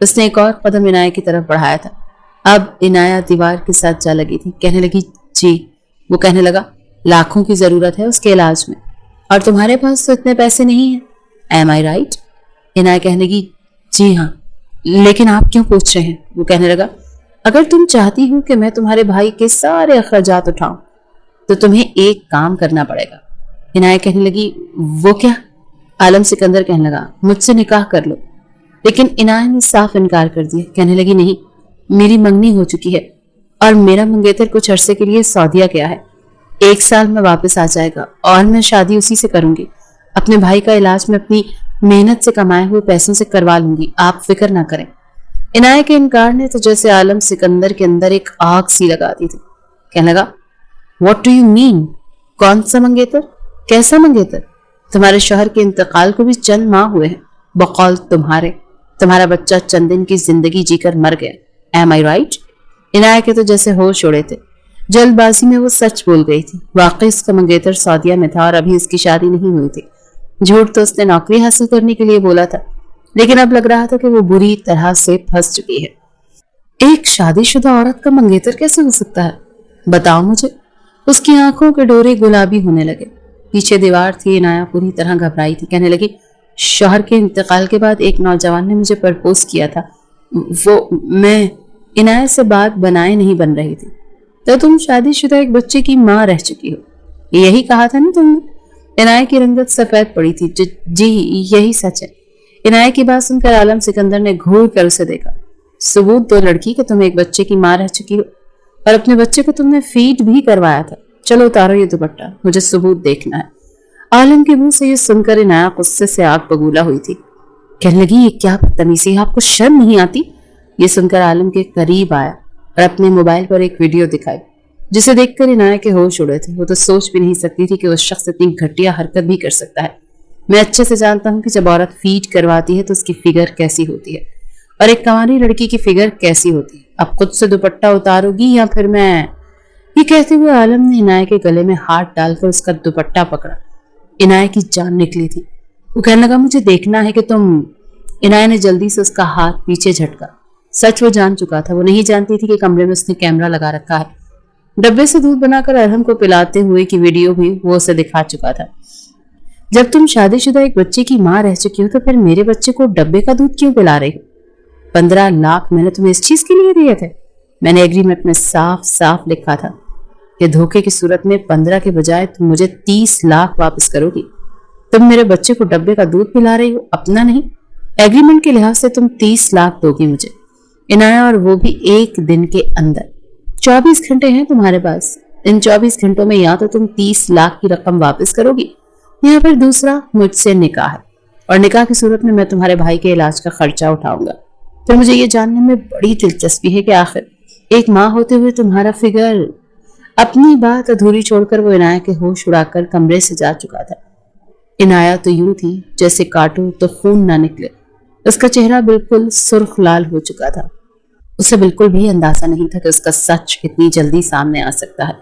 उसने एक और कदम इनाया की तरफ बढ़ाया था। अब इनाया दीवार के साथ जा लगी थी। कहने लगी, जी। वो कहने लगा, लाखों की जरूरत है उसके इलाज में, और तुम्हारे पास तो इतने पैसे नहीं है, एम आई राइट? इनाया कहने लगी, जी हाँ, लेकिन आप क्यों पूछ रहे हैं? वो कहने लगा, अगर तुम चाहती हो कि मैं तुम्हारे भाई के सारे अखराजात उठाऊं तो तुम्हें एक काम करना पड़ेगा। इनाया कहने लगी, वो क्या? आलम सिकंदर कहने लगा, मुझसे निकाह कर लो। लेकिन इनाया ने साफ इनकार कर दिया। कहने लगी, नहीं, मेरी मंगनी हो चुकी है और मेरा मंगेतर कुछ अरसे के लिए सऊदीया गया है। 1 साल में वापस आ जाएगा और मैं शादी उसी से करूंगी। अपने भाई का इलाज में अपनी मेहनत से कमाए हुए पैसों से करवा लूंगी, आप फिक्र ना करें। इनाया के इनकार ने तो जैसे आलम सिकंदर के अंदर एक आग सी लगा दी थी। कहने लगा, व्हाट डू यू मीन? कौन सा मंगेतर? कैसा मंगेतर? तुम्हारे शौहर के इंतकाल को भी चंद माह हुए हैं। बकौल तुम्हारा बच्चा चंद दिन की जिंदगी जीकर मर गया, एम आई राइट? इनाया के तो जैसे होश उड़े थे। जल्दबाजी में वो सच बोल गई थी। वाकई उसका मंगेतर सऊदीया में था और अभी उसकी शादी नहीं हुई थी। झूठ तो उसने नौकरी हासिल करने के लिए बोला था, लेकिन अब लग रहा था कि वो बुरी तरह से फंस चुकी है। एक शादीशुदा औरत का मंगेतर कैसे हो सकता है? बताओ मुझे। उसकी आंखों के डोरे गुलाबी होने लगे। पीछे दीवार थी। इनाया पूरी तरह घबराई थी। कहने लगी, शौहर के इंतकाल के बाद एक नौजवान ने मुझे प्रपोज किया था। वो मैं इनाया से बात बनाए नहीं बन रही थी। तो तुम शादीशुदा एक बच्चे की माँ रह चुकी हो, यही कहा था ना तुमने? इनाया की रंगत सफेद पड़ी थी। जी यही सच है। इनाया की बात सुनकर आलम सिकंदर ने घूर कर उसे देखा। सबूत दो लड़की कि तुम एक बच्चे की माँ रह चुकी हो और अपने बच्चे को तुमने फीड भी करवाया था। चलो उतारो ये दुपट्टा, मुझे सबूत देखना है। आलम के मुंह से ये सुनकर इनाया गुस्से से आग बबूला हुई थी। कहने लगी, ये क्या बदतमीजी है, आपको शर्म नहीं आती? ये सुनकर आलम के करीब आया और अपने मोबाइल पर एक वीडियो दिखाई, जिसे देखकर इनाया के होश उड़े थे। वो तो सोच भी नहीं सकती थी कि वो शख्स इतनी घटिया हरकत भी कर सकता है। मैं अच्छे से जानता हूँ कि जब औरत फीड करवाती है तो उसकी फिगर कैसी होती है और एक कंवारी लड़की की फिगर कैसी होती है। अब खुद से दुपट्टा उतारोगी या फिर मैं? ये कहते हुए आलम ने इनाया के गले में हाथ डालकर उसका दुपट्टा पकड़ा। इनाया की जान निकली थी। वो कहने लगा, मुझे देखना है कि तुम। इनाया ने जल्दी से उसका हाथ पीछे झटका। सच वो जान चुका था। वो नहीं जानती थी कि कमरे में उसने कैमरा लगा रखा है। डब्बे से दूध बनाकर अरहम को पिलाते हुए की वीडियो भी वो उसे दिखा चुका था। जब तुम शादीशुदा एक बच्चे की माँ रह चुकी हो तो फिर मेरे बच्चे को डब्बे का दूध क्यों पिला रही हो? 15 लाख मैंने तुम्हें इस चीज के लिए दिए थे। मैंने एग्रीमेंट में साफ साफ लिखा था कि धोखे की सूरत में 15 के बजाय तुम मुझे 30 लाख वापस करोगी। तुम मेरे बच्चे को डब्बे का दूध पिला रही हो, अपना नहीं। एग्रीमेंट के लिहाज से तुम 30 लाख दोगी मुझे, इनाया, और वो भी एक दिन के अंदर। 24 घंटे हैं तुम्हारे पास। इन 24 घंटों में या तो तुम 30 लाख की रकम वापस करोगी या फिर दूसरा मुझसे निकाह है, और निकाह की सूरत में मैं तुम्हारे भाई के इलाज का खर्चा उठाऊंगा। तो मुझे ये जानने में बड़ी दिलचस्पी है कि आखिर एक माँ होते हुए तुम्हारा फिगर। अपनी बात अधूरी छोड़कर वो इनाया के होश उड़ाकर कमरे से जा चुका था। इनाया तो यूं थी जैसे काटो तो खून ना निकले। उसका चेहरा बिल्कुल सुर्ख लाल हो चुका था। उसे बिल्कुल भी अंदाजा नहीं था कि उसका सच इतनी जल्दी सामने आ सकता है।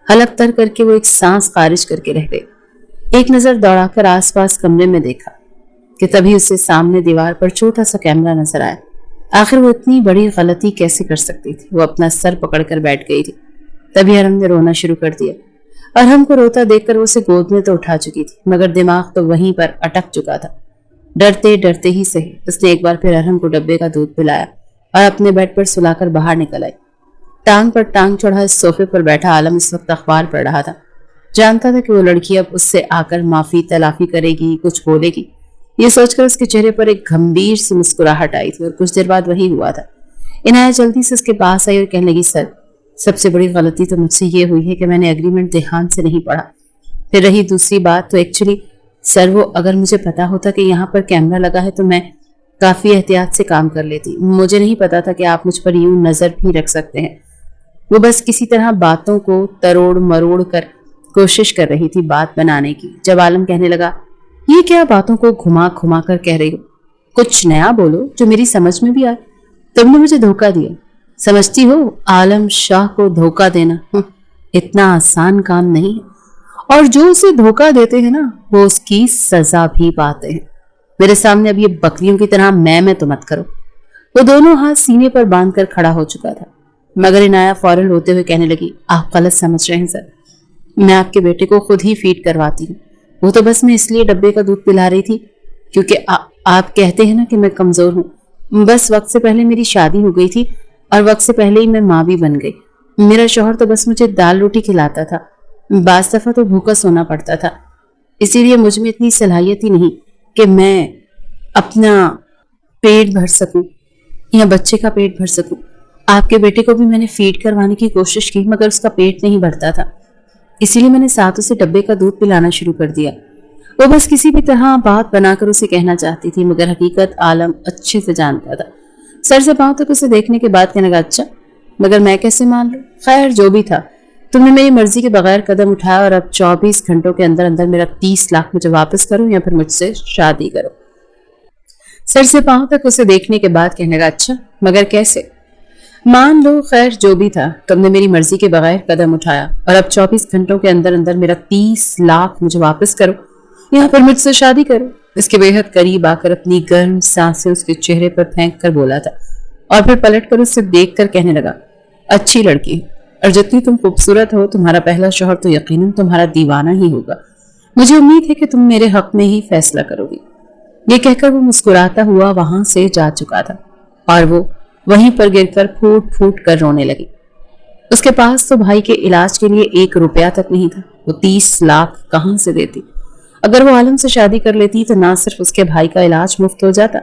हलक तर करके वो एक सांस खारिज करके रह गई। एक नजर दौड़ाकर आसपास कमरे में देखा कि तभी उसे सामने दीवार पर छोटा सा कैमरा नजर आया। आखिर वो इतनी बड़ी गलती कैसे कर सकती थी? वो अपना सर पकड़कर बैठ गई थी। तभी अरहम ने रोना शुरू कर दिया। अरहम को रोता देखकर वो उसे गोद में तो उठा चुकी थी, मगर दिमाग तो वहीं पर अटक चुका था। डरते डरते ही सही उसने एक बार फिर अरहम को डब्बे का दूध पिलाया और अपने बेड पर सुलाकर बाहर निकल आई। टांग पर टांग चढ़ा इस सोफे पर बैठा आलम इस वक्त अखबार पढ़ रहा था। जानता था कि वो लड़की अब उससे आकर माफी तलाफी करेगी, कुछ बोलेगी। ये सोचकर उसके चेहरे पर एक गंभीर सी मुस्कुराहट आई थी और कुछ देर बाद वही हुआ था। इनाया जल्दी से उसके पास आई और कहने लगी, सर, सबसे बड़ी गलती तो मुझसे ये हुई है कि मैंने एग्रीमेंट ध्यान से नहीं पढ़ा। फिर रही दूसरी बात, तो एक्चुअली सर, वो अगर मुझे पता होता कि यहाँ पर कैमरा लगा है तो मैं काफी एहतियात से काम कर लेती। मुझे नहीं पता था कि आप मुझ पर यूं नजर भी रख सकते हैं। वो बस किसी तरह बातों को तरोड़ मरोड़ कर कोशिश कर रही थी बात बनाने की। जब आलम कहने लगा, ये क्या बातों को घुमा घुमा कर कह रही हो, कुछ नया बोलो जो मेरी समझ में भी आए। तुमने मुझे धोखा दिया, समझती हो आलम शाह को धोखा देना इतना आसान काम नहीं है, और जो उसे धोखा देते हैं ना वो उसकी सजा भी पाते हैं। मेरे सामने अब ये बकरियों की तरह मैं तो मत करो। वो दोनों हाथ सीने पर बांध कर खड़ा हो चुका था, मगर इनाया फौरन रोते हुए कहने लगी, आप गलत समझ रहे हैं सर, मैं आपके बेटे को खुद ही फीड करवाती हूँ। वो तो बस मैं इसलिए डब्बे का दूध पिला रही थी क्योंकि आप कहते हैं ना कि मैं कमजोर हूँ। बस वक्त से पहले मेरी शादी हो गई थी और वक्त से पहले ही मैं माँ भी बन गई। मेरा शौहर तो बस मुझे दाल रोटी खिलाता था, बास दफा तो भूखा सोना पड़ता था। इसीलिए मुझ में इतनी सलाहियत ही नहीं कि मैं अपना पेट भर सकूं या बच्चे का पेट भर सकूं। आपके बेटे को भी मैंने फीड करवाने की कोशिश की, मगर उसका पेट नहीं भरता था। इसीलिए मैंने साथ उसे डब्बे का दूध पिलाना शुरू कर दिया। वो बस किसी भी तरह बात बनाकर उसे कहना चाहती थी, मगर हकीकत आलम अच्छे से जानता था। सर से पांव तक उसे देखने के बाद कहने लगा, अच्छा मगर मैं कैसे मान लूं? खैर जो भी था, तुमने मेरी मर्जी के बगैर कदम उठाया और अब 24 घंटों के अंदर अंदर मेरा 30 लाख मुझे वापस करो या फिर मुझसे शादी करो। सर से पांव तक उसे देखने के बाद कहने लगा, अच्छा मगर कैसे? मान लो खैर जो भी था, तुमने मेरी मर्जी के बगैर कदम उठाया और अब 24 घंटों के अंदर अंदर मेरा 30 लाख मुझे वापस करो या फिर मुझसे शादी करो। इसके बेहद करीब आकर अपनी गर्म सांसें उसके चेहरे पर फेंक कर बोला था और फिर पलट कर उससे देख कर कहने लगा, अच्छी लड़की हो और जितनी तुम खूबसूरत हो, तुम्हारा पहला शौहर तो यकीनन तुम्हारा दीवाना ही होगा। मुझे उम्मीद है कि तुम मेरे हक में ही फैसला करोगी। ये कहकर वो मुस्कुराता हुआ वहां से जा चुका था और वो वहीं पर गिरकर फूट फूट कर रोने लगी। उसके पास तो भाई के इलाज के लिए 1 रुपया तक नहीं था। वो 30 लाख कहां से देती? अगर वो आलम से शादी कर लेती तो ना सिर्फ उसके भाई का इलाज मुफ्त हो जाता,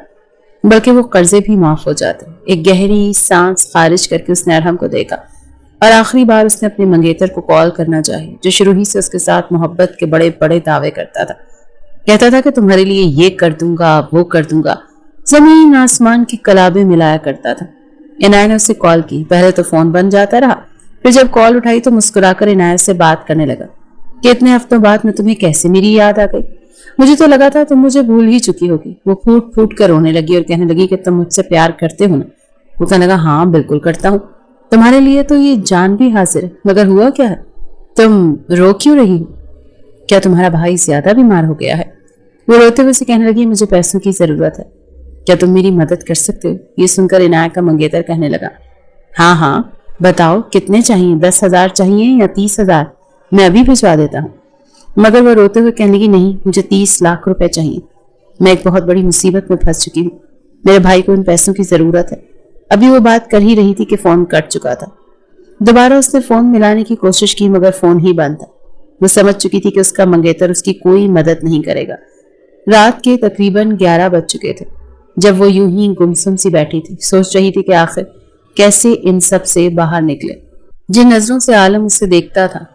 बल्कि वो कर्जे भी माफ हो जाते। एक गहरी सांस खारिज करके उसने अरहम को देखा और आखिरी बार उसने अपने मंगेतर को कॉल करना चाही, जो शुरू ही से उसके साथ मोहब्बत के बड़े बड़े दावे करता था। कहता था कि तुम्हारे लिए ये कर दूंगा, वो कर दूंगा, जमीन आसमान की कलाबें मिलाया करता था। इनाया ने उसे कॉल की। पहले तो फोन बंद जाता रहा, फिर जब कॉल उठाई तो मुस्कुराकर इनाया से बात करने लगा कि इतने हफ्तों बाद में तुम्हें कैसे मेरी याद आ गई? मुझे तो लगा था तुम मुझे भूल ही चुकी होगी। वो फूट फूट कर रोने लगी और कहने लगी कि तुम मुझसे प्यार करते हो ना? वो कहने लगा, हाँ बिल्कुल करता हूँ, तुम्हारे लिए तो ये जान भी हाजिर है। मगर हुआ क्या है? तुम रो क्यों रही हो? क्या तुम्हारा भाई ज्यादा बीमार हो गया है? वो रोते हुए से कहने लगी, मुझे पैसों की जरूरत है, क्या तुम मेरी मदद कर सकते हो? ये सुनकर इनाया का मंगेतर कहने लगा, हाँ हाँ बताओ कितने चाहिए? 10,000 चाहिए या 30,000? मैं अभी भिजवा देता हूँ। मगर वह रोते हुए कहने लगी, नहीं मुझे 30 लाख रुपए चाहिए। मैं एक बहुत बड़ी मुसीबत में फंस चुकी हूँ, मेरे भाई को इन पैसों की जरूरत है। अभी वो बात कर ही रही थी कि फोन कट चुका था। दोबारा उसने फोन मिलाने की कोशिश की, मगर फोन ही बंद था। वो समझ चुकी थी कि उसका मंगेतर उसकी कोई मदद नहीं करेगा। रात के तकरीबन 11 बज चुके थे जब वो यूं ही गुमसुम सी बैठी थी, सोच रही थी कि आखिर कैसे इन सब से बाहर निकले। जिन नजरों से आलम उसे देखता था,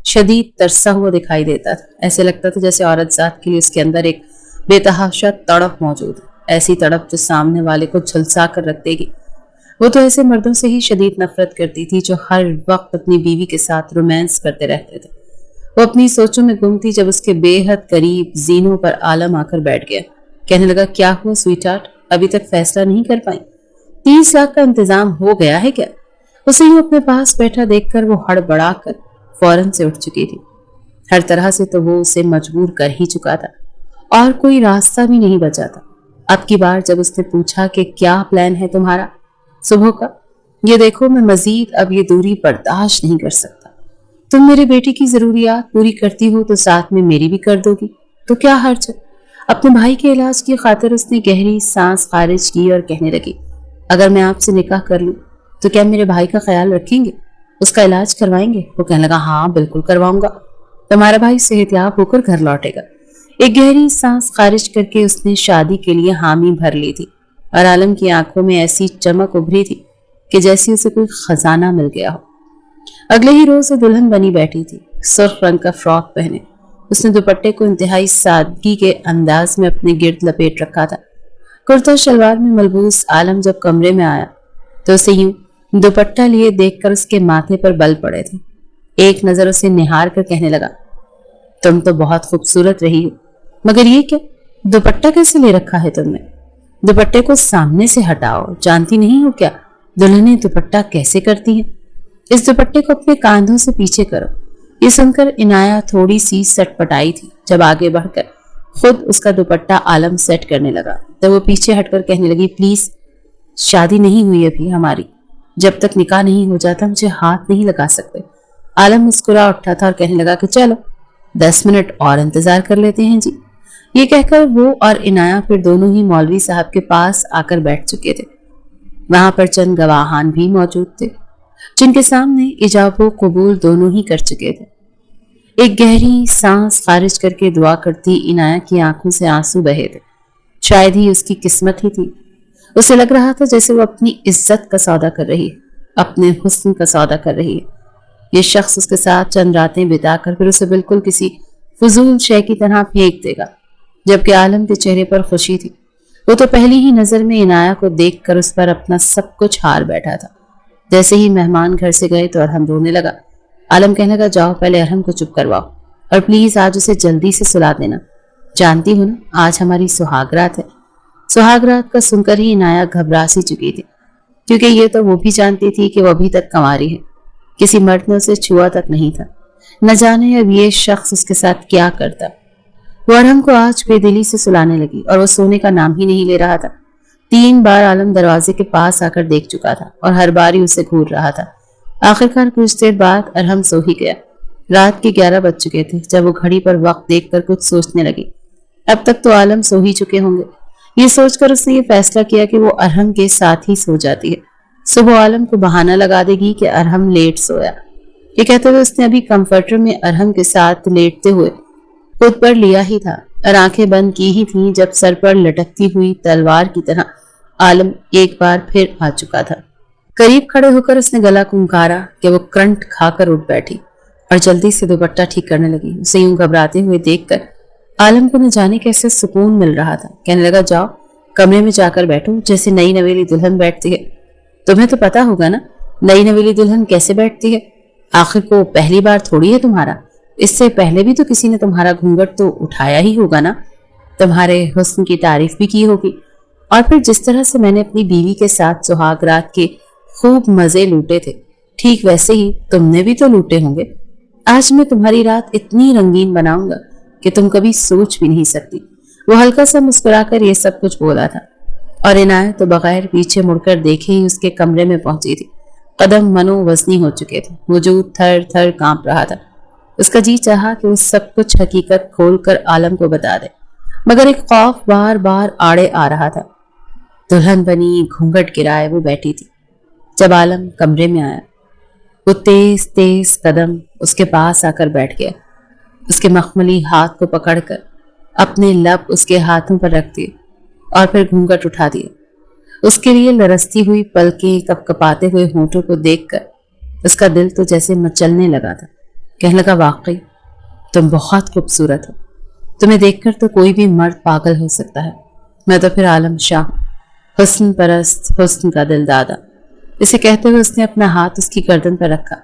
शदीद तरसा हुआ दिखाई देता था। ऐसे लगता था जैसे औरत जात के लिए उसके अंदर एक बेतहाशा तड़प मौजूद है, ऐसी तड़प जो सामने वाले को झुलसा कर रख देगी। वो तो ऐसे मर्दों से ही शदीद नफरत करती थी जो हर वक्त अपनी बीवी के साथ रोमांस करते रहते थे। वो अपनी सोचों में गुम थी जब उसके बेहद करीब जीनों पर आलम आकर बैठ गया। कहने लगा, क्या हुआ स्वीटहार्ट, अभी तक फैसला नहीं कर पाई? 30 लाख का इंतजाम हो गया है क्या? उसे यूं अपने पास बैठा देखकर वो हड़बड़ा कर फौरन से उठ चुकी थी। हर तरह से तो वो उसे मजबूर कर ही चुका था और कोई रास्ता भी नहीं बचा था। अब की बार जब उसने पूछा कि क्या प्लान है तुम्हारा सुबह का, ये देखो मैं मजीद अब ये दूरी बर्दाश्त नहीं कर सकता। तुम मेरे बेटे की जरूरियात पूरी करती हो तो साथ में मेरी भी कर दोगी, तो क्या हर्ज है? अपने भाई के इलाज की खातिर उसने गहरी सांस खारिज की और कहने लगी, अगर मैं आपसे निकाह कर लूं तो क्या मेरे भाई का ख्याल रखेंगे, उसका इलाज करवाएंगे? वो कहने लगा, हाँ बिल्कुल करवाऊंगा, तुम्हारा भाई सेहतयाब होकर घर लौटेगा। एक गहरी सांस खारिज करके उसने शादी के लिए हामी भर ली थी और आलम की आंखों में ऐसी चमक उभरी थी कि जैसे उसे कोई खजाना मिल गया हो। अगले ही रोज वो दुल्हन बनी बैठी थी, सुर्ख रंग का फ्रॉक पहने। उसने दुपट्टे को इंतहाई सादगी के अंदाज में अपने गिर्द लपेट रखा था। کرتا شلوار میں ملبوس عالم جب کمرے میں آیا تو اسے یوں دوپٹہ لیے دیکھ کر اس کے ماتھے پر بل پڑے تھے۔ ایک نظر اسے نہار کر کہنے لگا، تم تو بہت خوبصورت رہی ہو، مگر یہ کیا دوپٹہ کیسے لے رکھا ہے تم نے؟ دوپٹے کو سامنے سے ہٹاؤ، جانتی نہیں ہو کیا دلہنیں دوپٹہ کیسے کرتی ہیں؟ اس دوپٹے کو اپنے کاندھوں سے پیچھے کرو۔ یہ سن کر عنایت تھوڑی سی سٹ پٹائی تھی، جب آگے بڑھ کر خود اس کا دوپٹہ عالم سیٹ کرنے لگا تو وہ پیچھے ہٹ کر کہنے لگی، پلیز شادی نہیں ہوئی ابھی ہماری، جب تک نکاح نہیں ہو جاتا مجھے ہاتھ نہیں لگا سکتے۔ عالم مسکرا اٹھا تھا اور کہنے لگا کہ چلو 10 منٹ اور انتظار کر لیتے ہیں جی۔ یہ کہہ کر وہ اور عنایت پھر دونوں ہی مولوی صاحب کے پاس آ کر بیٹھ چکے تھے۔ وہاں پر چند گواہان بھی موجود تھے جن کے سامنے ایجاب و قبول دونوں ہی کر چکے تھے۔ ایک گہری سانس خارج کر کے دعا کرتی عنایت کی آنکھوں سے آنسو بہے تھے۔ شاید ہی اس کی قسمت ہی تھی۔ اسے لگ رہا تھا جیسے وہ اپنی عزت کا سودا کر رہی ہے، اپنے حسن کا سودا کر رہی ہے۔ یہ شخص اس کے ساتھ چند راتیں بتا کر پھر اسے بالکل کسی فضول شے کی طرح پھینک دے گا، جبکہ عالم کے چہرے پر خوشی تھی۔ وہ تو پہلی ہی نظر میں عنایت کو دیکھ کر اس پر اپنا سب کچھ ہار بیٹھا تھا۔ جیسے ہی مہمان گھر سے گئے تو ارحم رونے لگا۔ عالم کہنے لگا، جاؤ پہلے ارحم کو چپ کرواؤ اور پلیز آج اسے جلدی سے سلا دینا، جانتی ہو نا آج ہماری سہاگ رات ہے۔ سہاگ رات کا سن کر ہی عنایت گھبرا سی چکی تھی، کیونکہ یہ تو وہ بھی جانتی تھی کہ وہ ابھی تک کنواری ہے، کسی مرد نے اسے چھوا تک نہیں تھا۔ نہ جانے اب یہ شخص اس کے ساتھ کیا کرتا۔ وہ ارحم کو آج بے دلی سے سلانے لگی اور وہ سونے کا نام ہی نہیں لے رہا تھا۔ 3 بار عالم دروازے کے پاس آ کر دیکھ چکا تھا اور ہر بار ہی اسے گھور رہا تھا۔ آخرکار کچھ دیر بعد ارحم سو ہی گیا۔ رات کے 11 بج چکے تھے جب وہ گھڑی پر وقت دیکھ کر کچھ سوچنے لگی۔ اب تک تو عالم سو ہی چکے ہوں گے۔ یہ سوچ کر اس نے یہ فیصلہ کیا کہ وہ ارحم کے ساتھ ہی سو جاتی ہے۔ صبح عالم کو بہانہ لگا دے گی کہ ارحم لیٹ سویا۔ یہ کہتے ہوئے اس نے ابھی کمفرٹر میں ارحم کے ساتھ لیٹتے ہوئے خود پر لیا ہی تھا اور آنکھیں بند کی ہی تھیں جب سر پر لٹکتی ہوئی تلوار کی طرح عالم ایک بار پھر آ چکا تھا۔ قریب کھڑے ہو کر اس نے گلا کھنکارا کہ وہ کرنٹ کھا کر اٹھ بیٹھی اور جلدی سے دوپٹہ ٹھیک کرنے لگی۔ اسے یوں گھبراتے ہوئے دیکھ کر عالم کو نہ جانے کیسے سکون مل رہا تھا۔ کہنے لگا، جاؤ کمرے میں جا کر بیٹھو جیسے نئی نویلی دلہن بیٹھتی ہے۔ تمہیں تو پتا ہوگا نا نئی نویلی دلہن کیسے بیٹھتی ہے، آخر کو پہلی بار تھوڑی ہے تمہارا، اس سے پہلے بھی تو کسی نے تمہارا گھونگھٹ تو اٹھایا ہی ہوگا نا، تمہارے حسن کی تعریف بھی کی ہوگی، اور پھر جس طرح سے میں نے اپنی بیوی کے ساتھ سہاگ رات کے خوب مزے لوٹے تھے ٹھیک ویسے ہی تم نے بھی تو لوٹے ہوں گے۔ آج میں تمہاری رات اتنی رنگین بناؤں گا کہ تم کبھی سوچ بھی نہیں سکتی۔ وہ ہلکا سا مسکرا کر یہ سب کچھ بولا تھا اور عنایت تو بغیر پیچھے مڑ کر دیکھے ہی اس کے کمرے میں پہنچی تھی۔ قدم منو وزنی ہو چکے تھے، وجود تھر تھر کانپ رہا تھا۔ اس کا جی چاہا کہ وہ سب کچھ حقیقت کھول کر عالم کو بتا دے، مگر ایک خوف بار بار آڑے آ رہا تھا۔ دلہن بنی گھونگھٹ گرائے وہ بیٹھی تھی۔ جب عالم کمرے میں آیا وہ تیز تیز قدم اس کے پاس آ کر بیٹھ گیا، اس کے مخملی ہاتھ کو پکڑ کر اپنے لب اس کے ہاتھوں پر رکھ دیے اور پھر گھونگھٹ اٹھا دیا۔ اس کے لیے لرزتی ہوئی پلکیں کپ کپاتے ہوئے ہونٹوں کو دیکھ کر اس کا دل تو جیسے مچلنے لگا تھا۔ کہنے لگا، واقعی تم بہت خوبصورت ہو، تمہیں دیکھ کر تو کوئی بھی مرد پاگل ہو سکتا ہے۔ میں تو پھر عالم شاہ، حسن پرست، حسن کا دل دادا۔ اسے کہتے ہوئے اس نے اپنا ہاتھ اس کی گردن پر رکھا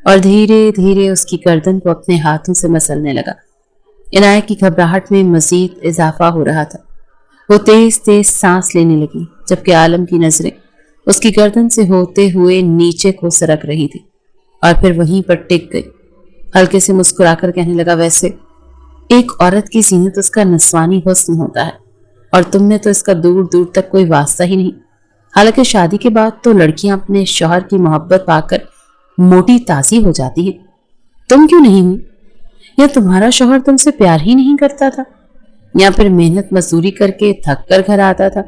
اور دھیرے دھیرے اس کی گردن کو اپنے ہاتھوں سے مسلنے لگا۔ عنایت کی گھبراہٹ میں مزید اضافہ ہو رہا تھا۔ وہ تیز تیز سانس لینے لگی جبکہ عالم کی نظریں اس کی گردن سے ہوتے ہوئے نیچے کو سرک رہی تھی اور پھر وہیں پر ٹک گئی۔ ہلکے سے مسکرا کر کہنے لگا، ویسے ایک عورت کی زینت اس کا نسوانی حسن ہوتا ہے اور تم میں تو اس کا دور دور تک کوئی واسطہ ہی نہیں۔ حالانکہ شادی کے بعد تو لڑکیاں اپنے شوہر کی محبت پا کر موٹی تازی ہو جاتی ہے، تم کیوں نہیں ہوئی؟ یا تمہارا شوہر تم سے پیار ہی نہیں کرتا تھا، یا پھر محنت مزدوری کر کے تھک کر گھر آتا تھا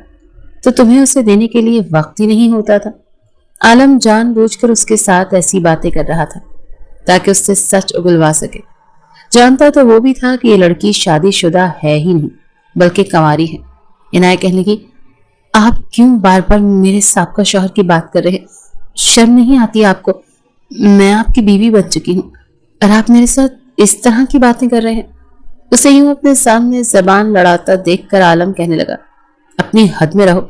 تو تمہیں اسے دینے کے لیے وقت ہی نہیں ہوتا تھا؟ عالم جان بوجھ کر اس کے ساتھ ایسی باتیں کر رہا تھا تاکہ اس سے سچ اگلوا سکے۔ جانتا تو وہ بھی تھا کہ یہ لڑکی شادی شدہ ہے ہی نہیں بلکہ کنواری ہے۔ عنایت کہنے لگی، آپ کیوں بار بار میرے سابقہ شوہر کی بات کر رہے؟ شرم نہیں آتی آپ کو؟ میں آپ کی بیوی بن چکی ہوں اور آپ میرے ساتھ اس طرح کی باتیں کر رہے ہیں۔ اسے یوں اپنے سامنے زبان لڑاتا دیکھ کر عالم کہنے لگا، अपनी हद में रहो।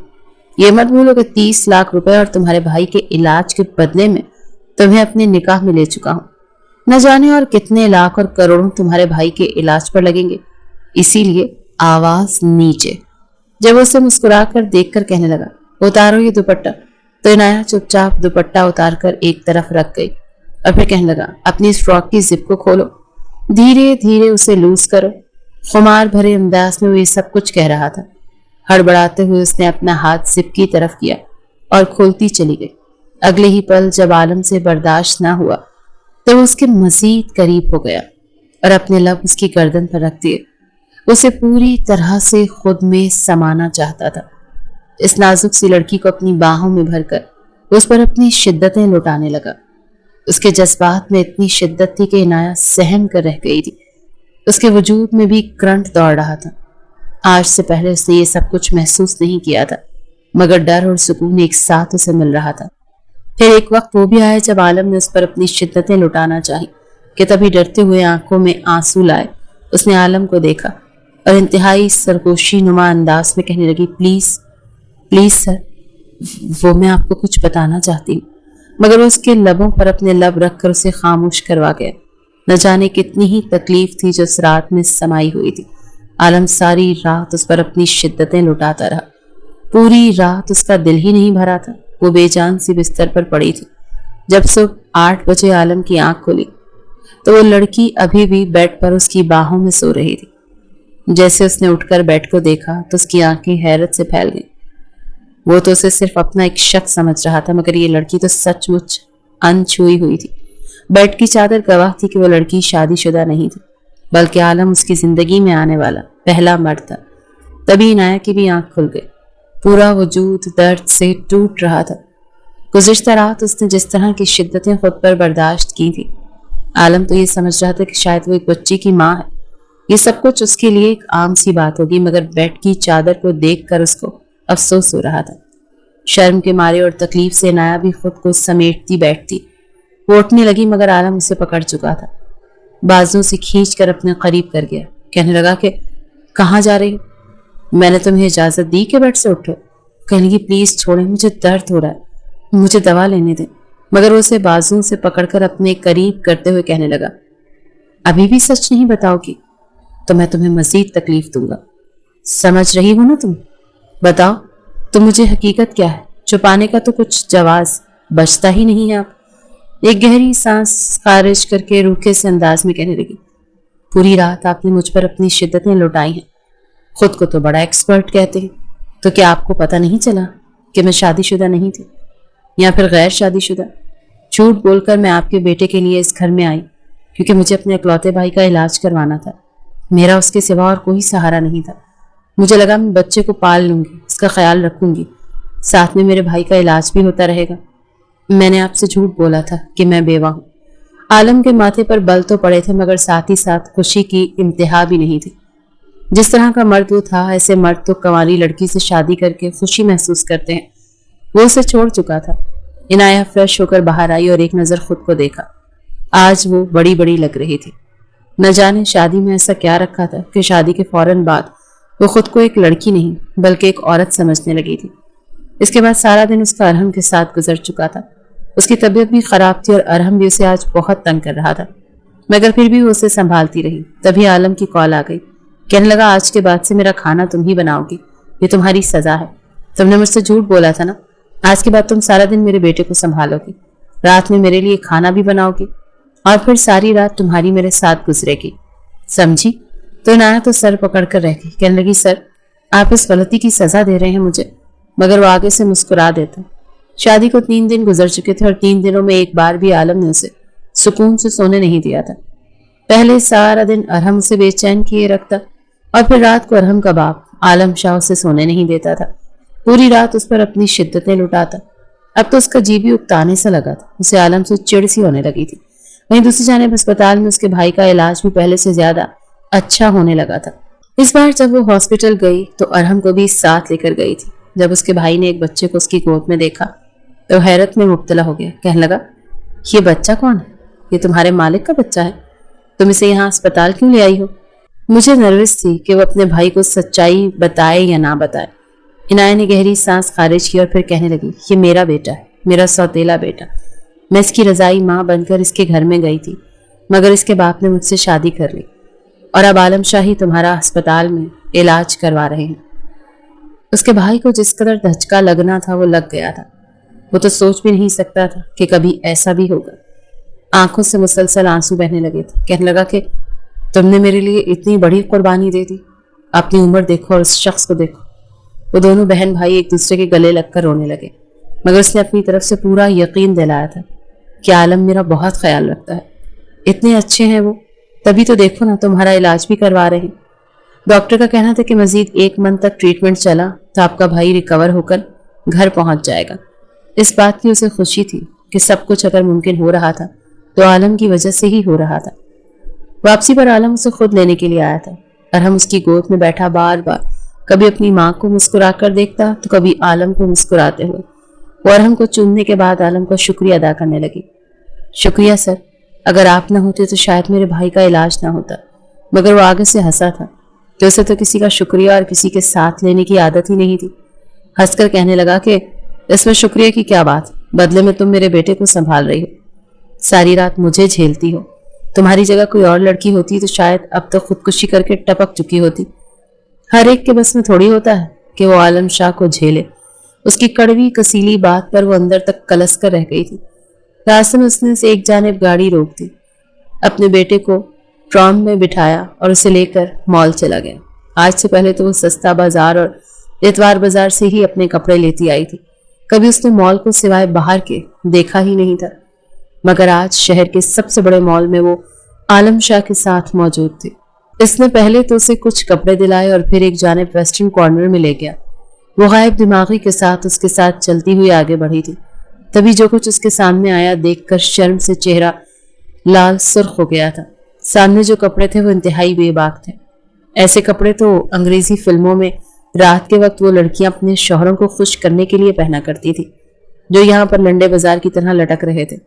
ये मत भूलो कि 30 लाख रुपए और तुम्हारे भाई के इलाज के बदले में तुम्हें अपने निकाह में ले चुका हूं। न जाने और कितने लाख और करोड़ों तुम्हारे भाई के इलाज पर लगेंगे। इसीलिए आवाज नीचे। जब वो उसे मुस्कुराकर देखकर कहने लगा, उतारो ये दुपट्टा, तो इनाया चुपचाप दुपट्टा उतारकर एक तरफ रख गई और फिर कहने लगा, अपनी इस फ्रॉक की जिप को खोलो, धीरे धीरे उसे लूज करो। खुमार भरे अंदाज में वो ये सब कुछ कह रहा था। हड़बड़ाते हुए उसने अपना हाथ जिप की तरफ किया और खोलती चली गई। अगले ही पल जब आलम से बर्दाश्त ना हुआ तो वो उसके मजीद करीब हो गया और अपने लब उसकी गर्दन पर रख दिए। उसे पूरी तरह से खुद में समाना चाहता था। इस नाजुक सी लड़की को अपनी बाहों में भरकर उस पर अपनी शिद्दतें लुटाने लगा। उसके जज्बात में इतनी शिद्दत थी कि इनाया सहम कर रह गई थी। उसके वजूद में भी करंट दौड़ रहा था। आज से पहले उसने ये सब कुछ महसूस नहीं किया था, मगर डर और सुकून एक साथ उसे मिल रहा था। फिर एक वक्त वो भी आया जब आलम ने उस पर अपनी शिद्दतें लुटाना चाही कि तभी डरते हुए आंखों में आंसू लाए उसने आलम को देखा और इंतहाई सरगोशी नुमा अंदाज में कहने लगी, प्लीज प्लीज सर, वो मैं आपको कुछ बताना चाहती हूँ। मगर वो उसके लबों पर अपने लब रखकर उसे खामोश करवा गया। न जाने कितनी ही तकलीफ थी जो उस रात में समाई हुई थी। आलम सारी रात उस पर अपनी शिद्दतें लुटाता रहा। पूरी रात उसका दिल ही नहीं भरा था। वो बेजान सी बिस्तर पर पड़ी थी। जब सुबह 8 बजे आलम की आंख खुली तो वो लड़की अभी भी बेड पर उसकी बाहों में सो रही थी। जैसे उसने उठकर बेड को देखा तो उसकी आंखें हैरत से फैल गईं। वो तो उसे सिर्फ अपना एक शख्स समझ रहा था, मगर ये लड़की तो सचमुच अनछुई हुई थी। बेड की चादर गवाह थी कि वो लड़की शादीशुदा नहीं थी, बल्कि आलम उसकी जिंदगी में आने वाला पहला मर्द था। तभी इनाया की भी आंख खुल गई। पूरा वजूद दर्द से टूट रहा था। गुज़िश्ता रात उसने जिस तरह की शिद्दतें खुद पर बर्दाश्त की थी, आलम तो ये समझ रहा था कि शायद वो एक बच्ची की माँ है। ये सब कुछ उसके लिए एक आम सी बात होगी, मगर बेड की चादर को देखकर उसको अफसोस हो रहा था। शर्म के मारे और तकलीफ से इनाया भी खुद को समेटती बैठती। वो उठने लगी मगर आलम उसे पकड़ चुका था। बाजुओं से खींच कर अपने करीब कर गया। कहने लगा कि कहाँ जा रही हो? मैंने तुम्हें इजाजत दी कि बेड से उठो। कहने लगी, प्लीज छोड़े, मुझे दर्द हो रहा है, मुझे दवा लेने दें। मगर वो उसे बाजुओं से पकड़कर अपने करीब करते हुए कहने लगा, अभी भी सच नहीं बताओगी तो मैं तुम्हें मजीद तकलीफ दूंगा। समझ रही हो ना तुम? बताओ तो मुझे हकीकत क्या है। छुपाने का तो कुछ जवाज बचता ही नहीं है। आप एक गहरी सांस खारिज करके रूखे से अंदाज में कहने लगी, पूरी रात आपने मुझ पर अपनी शिद्दतें लुटाई हैं। खुद को तो बड़ा एक्सपर्ट कहते हैं, तो क्या आपको पता नहीं चला कि मैं शादीशुदा नहीं थी या फिर गैर शादीशुदा? झूठ बोलकर मैं आपके बेटे के लिए इस घर में आई क्योंकि मुझे अपने इकलौते भाई का इलाज करवाना था। मेरा उसके सिवा और कोई सहारा नहीं था। मुझे लगा मैं बच्चे को पाल लूंगी, उसका ख्याल रखूंगी, साथ में मेरे भाई का इलाज भी होता रहेगा। मैंने आपसे झूठ बोला था कि मैं बेवा हूं। आलम के माथे पर बल तो पड़े थे, मगर साथ ही साथ खुशी की इंतहा भी नहीं थी। जिस तरह का मर्द वो था, ऐसे मर्द तो कंवारी लड़की से शादी करके खुशी महसूस करते हैं। वो उसे छोड़ चुका था। इनाया फ्रेश होकर बाहर आई और एक नजर खुद को देखा। आज वो बड़ी बड़ी लग रही थी। न जाने शादी में ऐसा क्या रखा था कि शादी के फौरन बाद वो खुद को एक लड़की नहीं बल्कि एक औरत समझने लगी थी। इसके बाद सारा दिन उसका अरहम के साथ गुजर चुका था। उसकी तबीयत भी खराब थी और अरहम भी उसे आज बहुत तंग कर रहा था, मगर फिर भी वो उसे संभालती रही। तभी आलम की कॉल आ गई। कहने लगा, आज के बाद से मेरा खाना तुम ही बनाओगी, ये तुम्हारी सजा है। तुमने मुझसे झूठ बोला था ना, आज के बाद तुम सारा दिन मेरे बेटे को संभालोगी, रात में मेरे लिए खाना भी बनाओगी और फिर सारी रात तुम्हारी मेरे साथ गुजरेगी, समझी? तो इनाया तो सर पकड़ कर रह गई। कहने लगी, सर आप इस गलती की सजा दे रहे हैं मुझे। मगर वो आगे से मुस्कुरा देता। शादी को 3 दिन गुजर चुके थे और 3 दिनों में एक बार भी आलम ने उसे सुकून से सोने नहीं दिया था। पहले सारा दिन अरहम उसे बेचैन किए रखता और फिर रात को अरहम का बाप आलम शाह उसे सोने नहीं देता था। पूरी रात उस पर अपनी शिद्दतें लुटाता। अब तो उसका जी भी उकताने सा लगा था। उसे आलम से चिड़ सी होने लगी थी। वहीं दूसरी जानिब अस्पताल में उसके भाई का इलाज भी पहले से ज्यादा अच्छा होने लगा था। इस बार जब वो हॉस्पिटल गई तो अरहम को भी साथ लेकर गई थी। जब उसके भाई ने एक बच्चे को उसकी गोद में देखा तो हैरत में मुब्तला हो गया। कहने लगा, ये बच्चा कौन है? ये तुम्हारे मालिक का बच्चा है? तुम इसे यहाँ अस्पताल क्यों ले आई हो? मुझे नर्वस थी कि वो अपने भाई को सच्चाई बताए या ना बताए। عنایہ نے گہری سانس خارج کی اور پھر کہنے لگی، یہ میرا بیٹا ہے، میرا سوتیلا بیٹا۔ میں اس کی رضائی ماں بن کر اس کے گھر میں گئی تھی، مگر اس کے باپ نے مجھ سے شادی کر لی اور اب عالم شاہ ہی تمہارا ہسپتال میں علاج کروا رہے ہیں۔ اس کے بھائی کو جس قدر دھچکا لگنا تھا وہ لگ گیا تھا۔ وہ تو سوچ بھی نہیں سکتا تھا کہ کبھی ایسا بھی ہوگا۔ آنکھوں سے مسلسل آنسو بہنے لگے تھے۔ کہنے لگا کہ تم نے میرے لیے اتنی بڑی قربانی دے دی، اپنی عمر دیکھو اور اس شخص کو دیکھو۔ وہ دونوں بہن بھائی ایک دوسرے کے گلے لگ کر رونے لگے، مگر اس نے اپنی طرف سے پورا یقین دلایا تھا کہ عالم میرا بہت خیال رکھتا ہے، اتنے اچھے ہیں وہ، تبھی تو دیکھو نا تمہارا علاج بھی کروا رہے ہیں۔ ڈاکٹر کا کہنا تھا کہ مزید 1 منتھ تک ٹریٹمنٹ چلا تو آپ کا بھائی ریکور ہو کر گھر پہنچ جائے گا۔ اس بات کی اسے خوشی تھی کہ سب کچھ اگر ممکن ہو رہا تھا تو عالم کی وجہ سے ہی ہو رہا تھا۔ واپسی پر عالم اسے خود لینے کے لیے آیا تھا اور ہم اس کی گود میں بیٹھا بار بار کبھی اپنی ماں کو مسکرا کر دیکھتا تو کبھی عالم کو مسکراتے ہوئے۔ وہ ارحم کو چومنے کے بعد عالم کو شکریہ ادا کرنے لگی۔ شکریہ سر، اگر آپ نہ ہوتے تو شاید میرے بھائی کا علاج نہ ہوتا۔ مگر وہ آگے سے ہنسا تھا کہ اسے تو کسی کا شکریہ اور کسی کے ساتھ لینے کی عادت ہی نہیں تھی۔ ہنس کر کہنے لگا کہ اس میں شکریہ کی کیا بات، بدلے میں تم میرے بیٹے کو سنبھال رہی ہو، ساری رات مجھے جھیلتی ہو۔ تمہاری جگہ کوئی اور لڑکی ہوتی تو شاید اب تک خودکشی کر کے ٹپک چکی ہوتی۔ ہر ایک کے بس میں تھوڑی ہوتا ہے کہ وہ عالم شاہ کو جھیلے۔ اس کی کڑوی کسیلی بات پر وہ اندر تک کلس کر رہ گئی تھی۔ راستے میں اس نے ایک جانب گاڑی روک دی، اپنے بیٹے کو ٹرام میں بٹھایا اور اسے لے کر مال چلا گیا۔ آج سے پہلے تو وہ سستا بازار اور اتوار بازار سے ہی اپنے کپڑے لیتی آئی تھی، کبھی اس نے مال کو سوائے باہر کے دیکھا ہی نہیں تھا، مگر آج شہر کے سب سے بڑے مال میں وہ عالم شاہ کے ساتھ موجود تھی۔ اس نے پہلے تو اسے کچھ کپڑے دلائے اور پھر ایک جانب ویسٹرن کارنر میں لے گیا۔ وہ غائب دماغی کے ساتھ اس کے ساتھ چلتی ہوئی آگے بڑھی تھی، تبھی جو کچھ اس کے سامنے آیا دیکھ کر شرم سے چہرہ لال سرخ ہو گیا تھا۔ سامنے جو کپڑے تھے وہ انتہائی بے باک تھے۔ ایسے کپڑے تو انگریزی فلموں میں رات کے وقت وہ لڑکیاں اپنے شوہروں کو خوش کرنے کے لیے پہنا کرتی تھی، جو یہاں پر لنڈے بازار کی طرح لٹک رہے تھے۔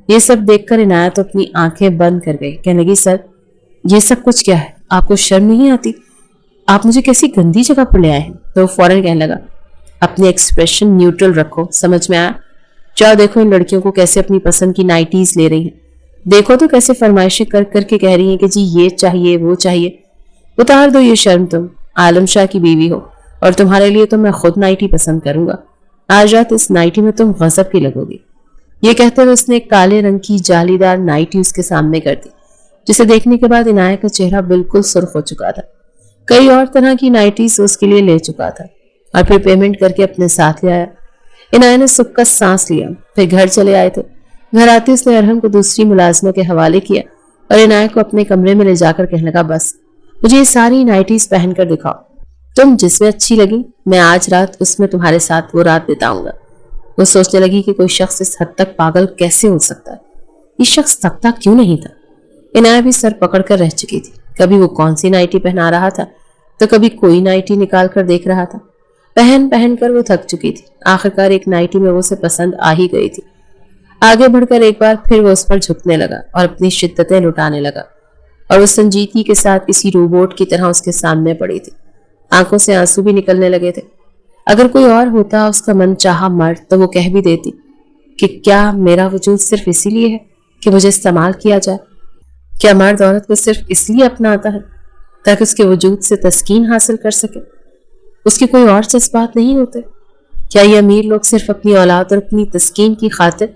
یہ سب دیکھ کر عنایت تو اپنی آنکھیں بند کر گئی، کہنے لگی سر یہ سب کچھ کیا ہے، آپ کو شرم نہیں آتی؟ آپ مجھے کیسی گندی جگہ پر لے آئے ہیں؟ تو وہ فوراً کہنے لگا اپنے ایکسپریشن نیوٹرل رکھو، سمجھ میں آیا؟ جاؤ دیکھو ان لڑکیوں کو کیسے اپنی پسند کی نائٹیز لے رہی ہیں، دیکھو تو کیسے فرمائشیں کر کر کے کہہ رہی ہیں کہ جی یہ چاہیے وہ چاہیے۔ اتار دو یہ شرم، تم عالم شاہ کی بیوی ہو اور تمہارے لیے تو میں خود نائٹی پسند کروں گا۔ آج رات اس نائٹی میں تم غضب کی لگو گی۔ یہ کہتے ہوئے اس نے ایک کالے رنگ کی جالی دار نائٹی اس کے سامنے کر دی، جسے دیکھنے کے بعد عنایت کا چہرہ بالکل سرخ ہو چکا تھا۔ کئی اور طرح کی نائٹیز اس کے لیے لے چکا تھا اور پھر پیمنٹ کر کے اپنے ساتھ لے آیا۔ عنایت نے سکھ کا سانس لیا، پھر گھر چلے آئے تھے۔ گھر آتے اس نے ارحم کو دوسری ملازموں کے حوالے کیا اور عنایت کو اپنے کمرے میں لے جا کر کہنے لگا بس مجھے یہ ساری نائٹیز پہن کر دکھاؤ، تم جس میں اچھی لگی میں آج رات اس میں تمہارے ساتھ وہ رات بتاؤں گا۔ وہ سوچنے لگی کہ کوئی شخص اس حد تک پاگل کیسے ہو سکتا ہے، یہ شخص تھکتا کیوں نہیں تھا؟ عنایت بھی سر پکڑ کر رہ چکی تھی، کبھی وہ کون سی نائٹی پہنا رہا تھا تو کبھی کوئی نائٹی نکال کر دیکھ رہا تھا۔ پہن کر وہ تھک چکی تھی، آخرکار ایک نائٹی میں وہ اسے پسند آ ہی گئی تھی۔ آگے بڑھ کر ایک بار پھر وہ اس پر جھکنے لگا اور اپنی شدتیں لٹانے لگا، اور وہ سنجیدگی کے ساتھ کسی روبوٹ کی طرح اس کے سامنے پڑی تھی۔ آنکھوں سے آنسو بھی نکلنے لگے تھے۔ اگر کوئی اور ہوتا اس کا من چاہا مرد تو وہ کہہ بھی دیتی کہ کیا میرا وجود صرف اسی لیے ہے کہ مجھے استعمال کیا جائے؟ کیا مرد عورت کو صرف اس لیے اپناتا ہے تاکہ اس کے وجود سے تسکین حاصل کر سکے؟ اس کے کوئی اور جذبات نہیں ہوتے؟ کیا یہ امیر لوگ صرف اپنی اولاد اور اپنی تسکین کی خاطر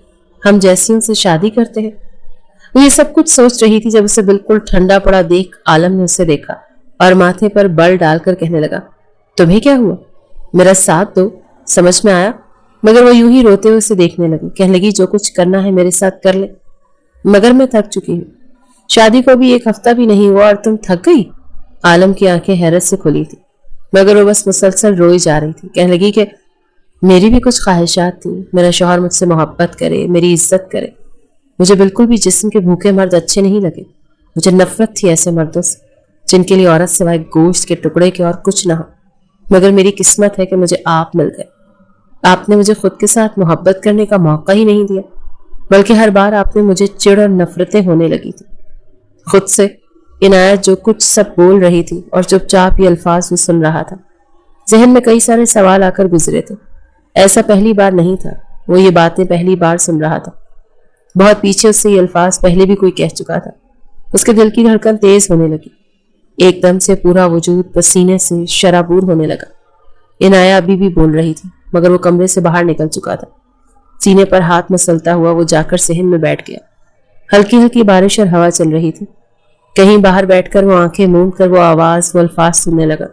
ہم جیسیوں سے شادی کرتے ہیں؟ وہ یہ سب کچھ سوچ رہی تھی جب اسے بالکل ٹھنڈا پڑا دیکھ عالم نے اسے دیکھا اور ماتھے پر بل ڈال کر کہنے لگا تمہیں کیا ہوا؟ میرا ساتھ دو، سمجھ میں آیا؟ مگر وہ یوں ہی روتے ہوئے اسے دیکھنے لگی، کہنے لگی جو کچھ کرنا ہے میرے ساتھ کر لے، مگر میں تھک چکی ہوں، شادی کو بھی 1 ہفتہ بھی نہیں ہوا اور تم تھک گئی؟ عالم کی آنکھیں حیرت سے کھلی تھی، مگر وہ بس مسلسل روئی جا رہی تھی۔ کہنے لگی کہ میری بھی کچھ خواہشات تھیں، میرا شوہر مجھ سے محبت کرے، میری عزت کرے، مجھے بالکل بھی جسم کے بھوکے مرد اچھے نہیں لگے، مجھے نفرت تھی ایسے مردوں سے جن کے لیے عورت سوائے گوشت کے ٹکڑے کے اور کچھ نہ ہو، مگر میری قسمت ہے کہ مجھے آپ مل گئے۔ آپ نے مجھے خود کے ساتھ محبت کرنے کا موقع ہی نہیں دیا، بلکہ ہر بار آپ نے مجھے چڑ اور نفرتیں ہونے لگی تھی خود سے۔ عنایت جو کچھ سب بول رہی تھی اور چپ چاپ یہ الفاظ وہ سن رہا تھا۔ ذہن میں کئی سارے سوال آ کر گزرے تھے. ایسا پہلی بار نہیں تھا. وہ یہ باتیں پہلی بار سن رہا تھا. بہت پیچھے اس سے یہ الفاظ پہلے بھی کوئی کہہ چکا تھا. اس کے دل کی دھڑکن تیز ہونے لگی. ایک دم سے پورا وجود پسینے سے شرابور ہونے لگا. عنایہ ابھی بھی بول رہی تھی مگر وہ کمرے سے باہر نکل چکا تھا. سینے پر ہاتھ مسلتا ہوا وہ جا کر صحن میں بیٹھ گیا. ہلکی ہلکی بارش اور ہوا چل رہی تھی. کہیں باہر بیٹھ کر وہ آنکھیں موند کر وہ آواز وہ الفاظ سننے لگا.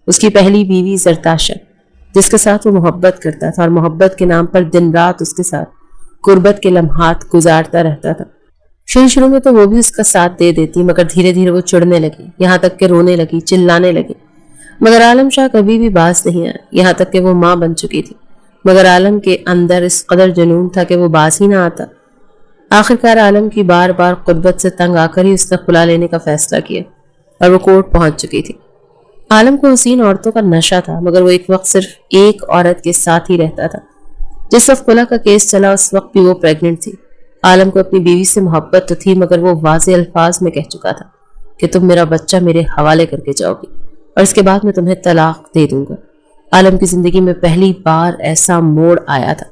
اس کی پہلی بیوی زرتاشا جس کے ساتھ وہ محبت کرتا تھا اور محبت کے نام پر دن رات اس کے ساتھ قربت کے لمحات گزارتا رہتا تھا. شروع میں تو وہ بھی اس کا ساتھ دے دیتی مگر دھیرے دھیرے وہ چڑھنے لگی. یہاں تک کہ رونے لگی, چلانے لگی. مگر عالم شاہ کبھی بھی باز نہیں آیا. یہاں تک کہ وہ ماں بن چکی تھی مگر عالم کے اندر اس قدر جنون تھا کہ وہ باز ہی نہ آتا. آخرکار عالم کی بار بار قربت سے تنگ آ کر ہی اس نے خلا لینے کا فیصلہ کیا اور وہ کورٹ پہنچ چکی تھی. عالم کو حسین عورتوں کا نشہ تھا مگر وہ ایک وقت صرف ایک عورت کے ساتھ ہی رہتا تھا. جس وقت خلا کا کیس چلا اس وقت بھی وہ پریگننٹ تھی. عالم کو اپنی بیوی سے محبت تو تھی مگر وہ واضح الفاظ میں کہہ چکا تھا کہ تم میرا بچہ میرے حوالے کر کے جاؤ گی اور اس کے بعد میں تمہیں طلاق دے دوں گا. عالم کی زندگی میں پہلی بار ایسا موڑ آیا تھا.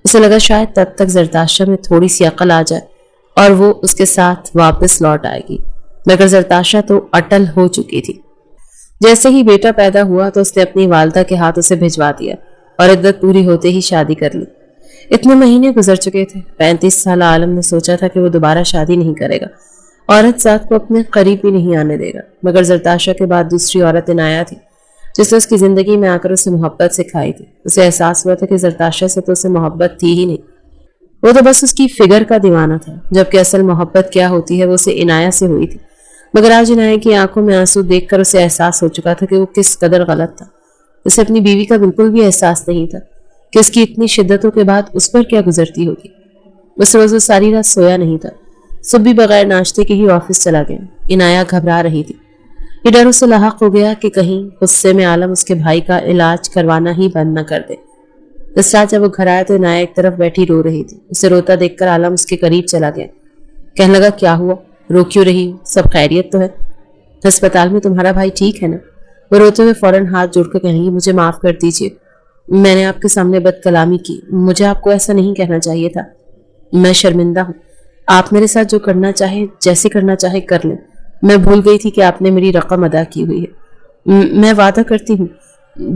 اسے لگا شاید تب تک زرتاشا میں تھوڑی سی عقل آ جائے اور وہ اس کے ساتھ واپس لوٹ آئے گی مگر زرتاشا تو اٹل ہو چکی تھی. جیسے ہی بیٹا پیدا ہوا تو اس نے اپنی والدہ کے ہاتھ اسے بھجوا دیا اور عدت پوری ہوتے ہی شادی کر لی. اتنے مہینے گزر چکے تھے. 35 سالہ عالم نے سوچا تھا کہ وہ دوبارہ شادی نہیں کرے گا. عورت ذات کو اپنے قریب بھی نہیں آنے دے گا. مگر زرتاشا کے بعد دوسری عورت عنایہ تھی جس نے اس کی زندگی میں آ کر اسے محبت سکھائی تھی. اسے احساس ہوا تھا کہ زرتاشا سے تو اسے محبت تھی ہی نہیں. وہ تو بس اس کی فگر کا دیوانہ تھا جبکہ اصل محبت کیا ہوتی ہے وہ اسے عنایہ سے ہوئی تھی. مگر آج عنایہ کی آنکھوں میں آنسو دیکھ کر اسے احساس ہو چکا تھا کہ وہ کس قدر غلط تھا. اسے اپنی بیوی کا بالکل بھی احساس نہیں تھا کہ اس کی اتنی شدتوں کے بعد اس پر کیا گزرتی ہوگی. اس روز وہ ساری رات سویا نہیں تھا. صبح بھی بغیر ناشتے کے ہی آفس چلا گیا. عنایہ گھبرا رہی تھی. یہ ڈر اسے لاحق ہو گیا کہ کہیں غصے میں عالم اس کے بھائی کا علاج کروانا ہی بند نہ کر دے. اس رات جب وہ گھر آیا تو عنایہ ایک طرف بیٹھی رو رہی تھی. اسے روتا دیکھ کر عالم اس کے قریب چلا گیا. کہنے لگا کیا ہوا, رو کیوں رہی, سب خیریت تو ہے؟ ہسپتال میں تمہارا بھائی ٹھیک ہے نا؟ وہ روتے ہوئے فوراً ہاتھ جوڑ کر کہیں گی مجھے معاف کر دیجیے, میں نے آپ کے سامنے بد کلامی کی, مجھے آپ کو ایسا نہیں کہنا چاہیے تھا, میں شرمندہ ہوں. آپ میرے ساتھ جو کرنا چاہے جیسے کرنا چاہے کر لیں. میں بھول گئی تھی کہ آپ نے میری رقم ادا کی ہوئی ہے. میں وعدہ کرتی ہوں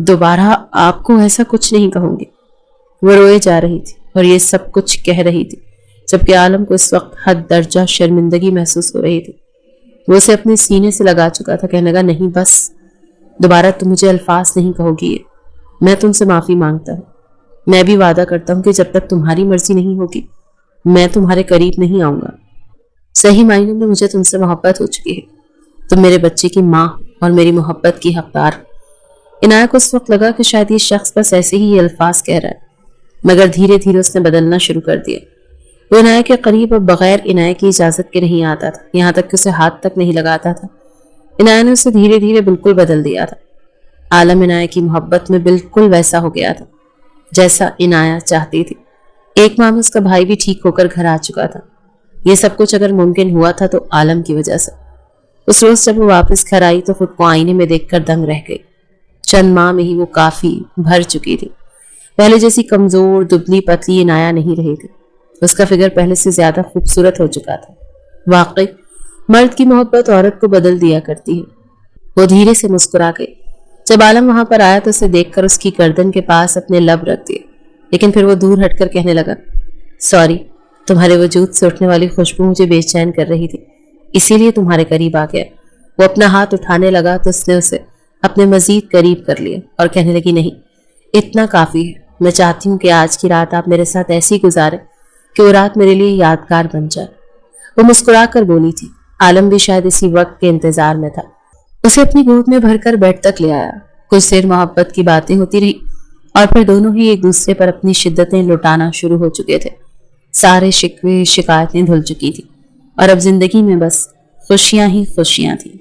دوبارہ آپ کو ایسا کچھ نہیں کہوں گی. وہ روئے جا رہی تھی اور یہ سب کچھ کہہ رہی تھی جبکہ عالم کو اس وقت حد درجہ شرمندگی محسوس ہو رہی تھی. وہ اسے اپنے سینے سے لگا چکا تھا. کہنے لگا نہیں بس, دوبارہ تم مجھے الفاظ نہیں کہو گی. میں تم سے معافی مانگتا ہوں. میں بھی وعدہ کرتا ہوں کہ جب تک تمہاری مرضی نہیں ہوگی میں تمہارے قریب نہیں آؤں گا. صحیح معنوں میں مجھے تم سے محبت ہو چکی ہے. تم میرے بچے کی ماں اور میری محبت کی حقدار. عنایہ کو اس وقت لگا کہ شاید یہ شخص بس ایسے ہی یہ الفاظ کہہ رہا ہے مگر دھیرے دھیرے اس نے بدلنا شروع کر دیا. وہ عنایہ کے قریب اب بغیر عنایہ کی اجازت کے نہیں آتا تھا. یہاں تک کہ اسے ہاتھ تک نہیں لگاتا تھا. عنایہ نے اسے دھیرے دھیرے بالکل بدل دیا تھا. عالم عنایہ کی محبت میں بالکل ویسا ہو گیا تھا جیسا عنایہ چاہتی تھی. ایک ماہ میں اس کا بھائی بھی ٹھیک ہو کر گھر آ چکا تھا. یہ سب کچھ اگر ممکن ہوا تھا تو عالم کی وجہ سے. اس روز جب وہ واپس گھر آئی تو خود کو آئینے میں دیکھ کر دنگ رہ گئی. چند ماہ میں ہی وہ کافی بھر چکی تھی. پہلے جیسی کمزور دبلی پتلی عنایہ نہیں رہی تھی. اس کا فگر پہلے سے زیادہ خوبصورت ہو چکا تھا. واقعی مرد کی محبت عورت کو بدل دیا کرتی ہے. وہ دھیرے سے مسکرا گئی. جب عالم وہاں پر آیا تو اسے دیکھ کر اس کی گردن کے پاس اپنے لب رکھ دیے لیکن پھر وہ دور ہٹ کر کہنے لگا سوری, تمہارے وجود سے اٹھنے والی خوشبو مجھے بے چین کر رہی تھی اسی لیے تمہارے قریب آ گیا. وہ اپنا ہاتھ اٹھانے لگا تو اس نے اسے اپنے مزید قریب کر لیا اور کہنے لگی نہیں, اتنا کافی ہے. میں چاہتی ہوں کہ آج کی رات آپ میرے ساتھ ایسی گزاریں کہ وہ رات میرے لیے یادگار بن جائے. وہ مسکرا کر بولی تھی. عالم بھی شاید اسی وقت کے انتظار میں تھا. اسے اپنی گود میں بھر کر بیڈ تک لے آیا. کچھ دیر محبت کی باتیں ہوتی رہی اور پھر دونوں ہی ایک دوسرے پر اپنی شدتیں لٹانا شروع ہو چکے تھے. سارے شکوے شکایتیں دھل چکی تھی اور اب زندگی میں بس خوشیاں ہی خوشیاں تھیں.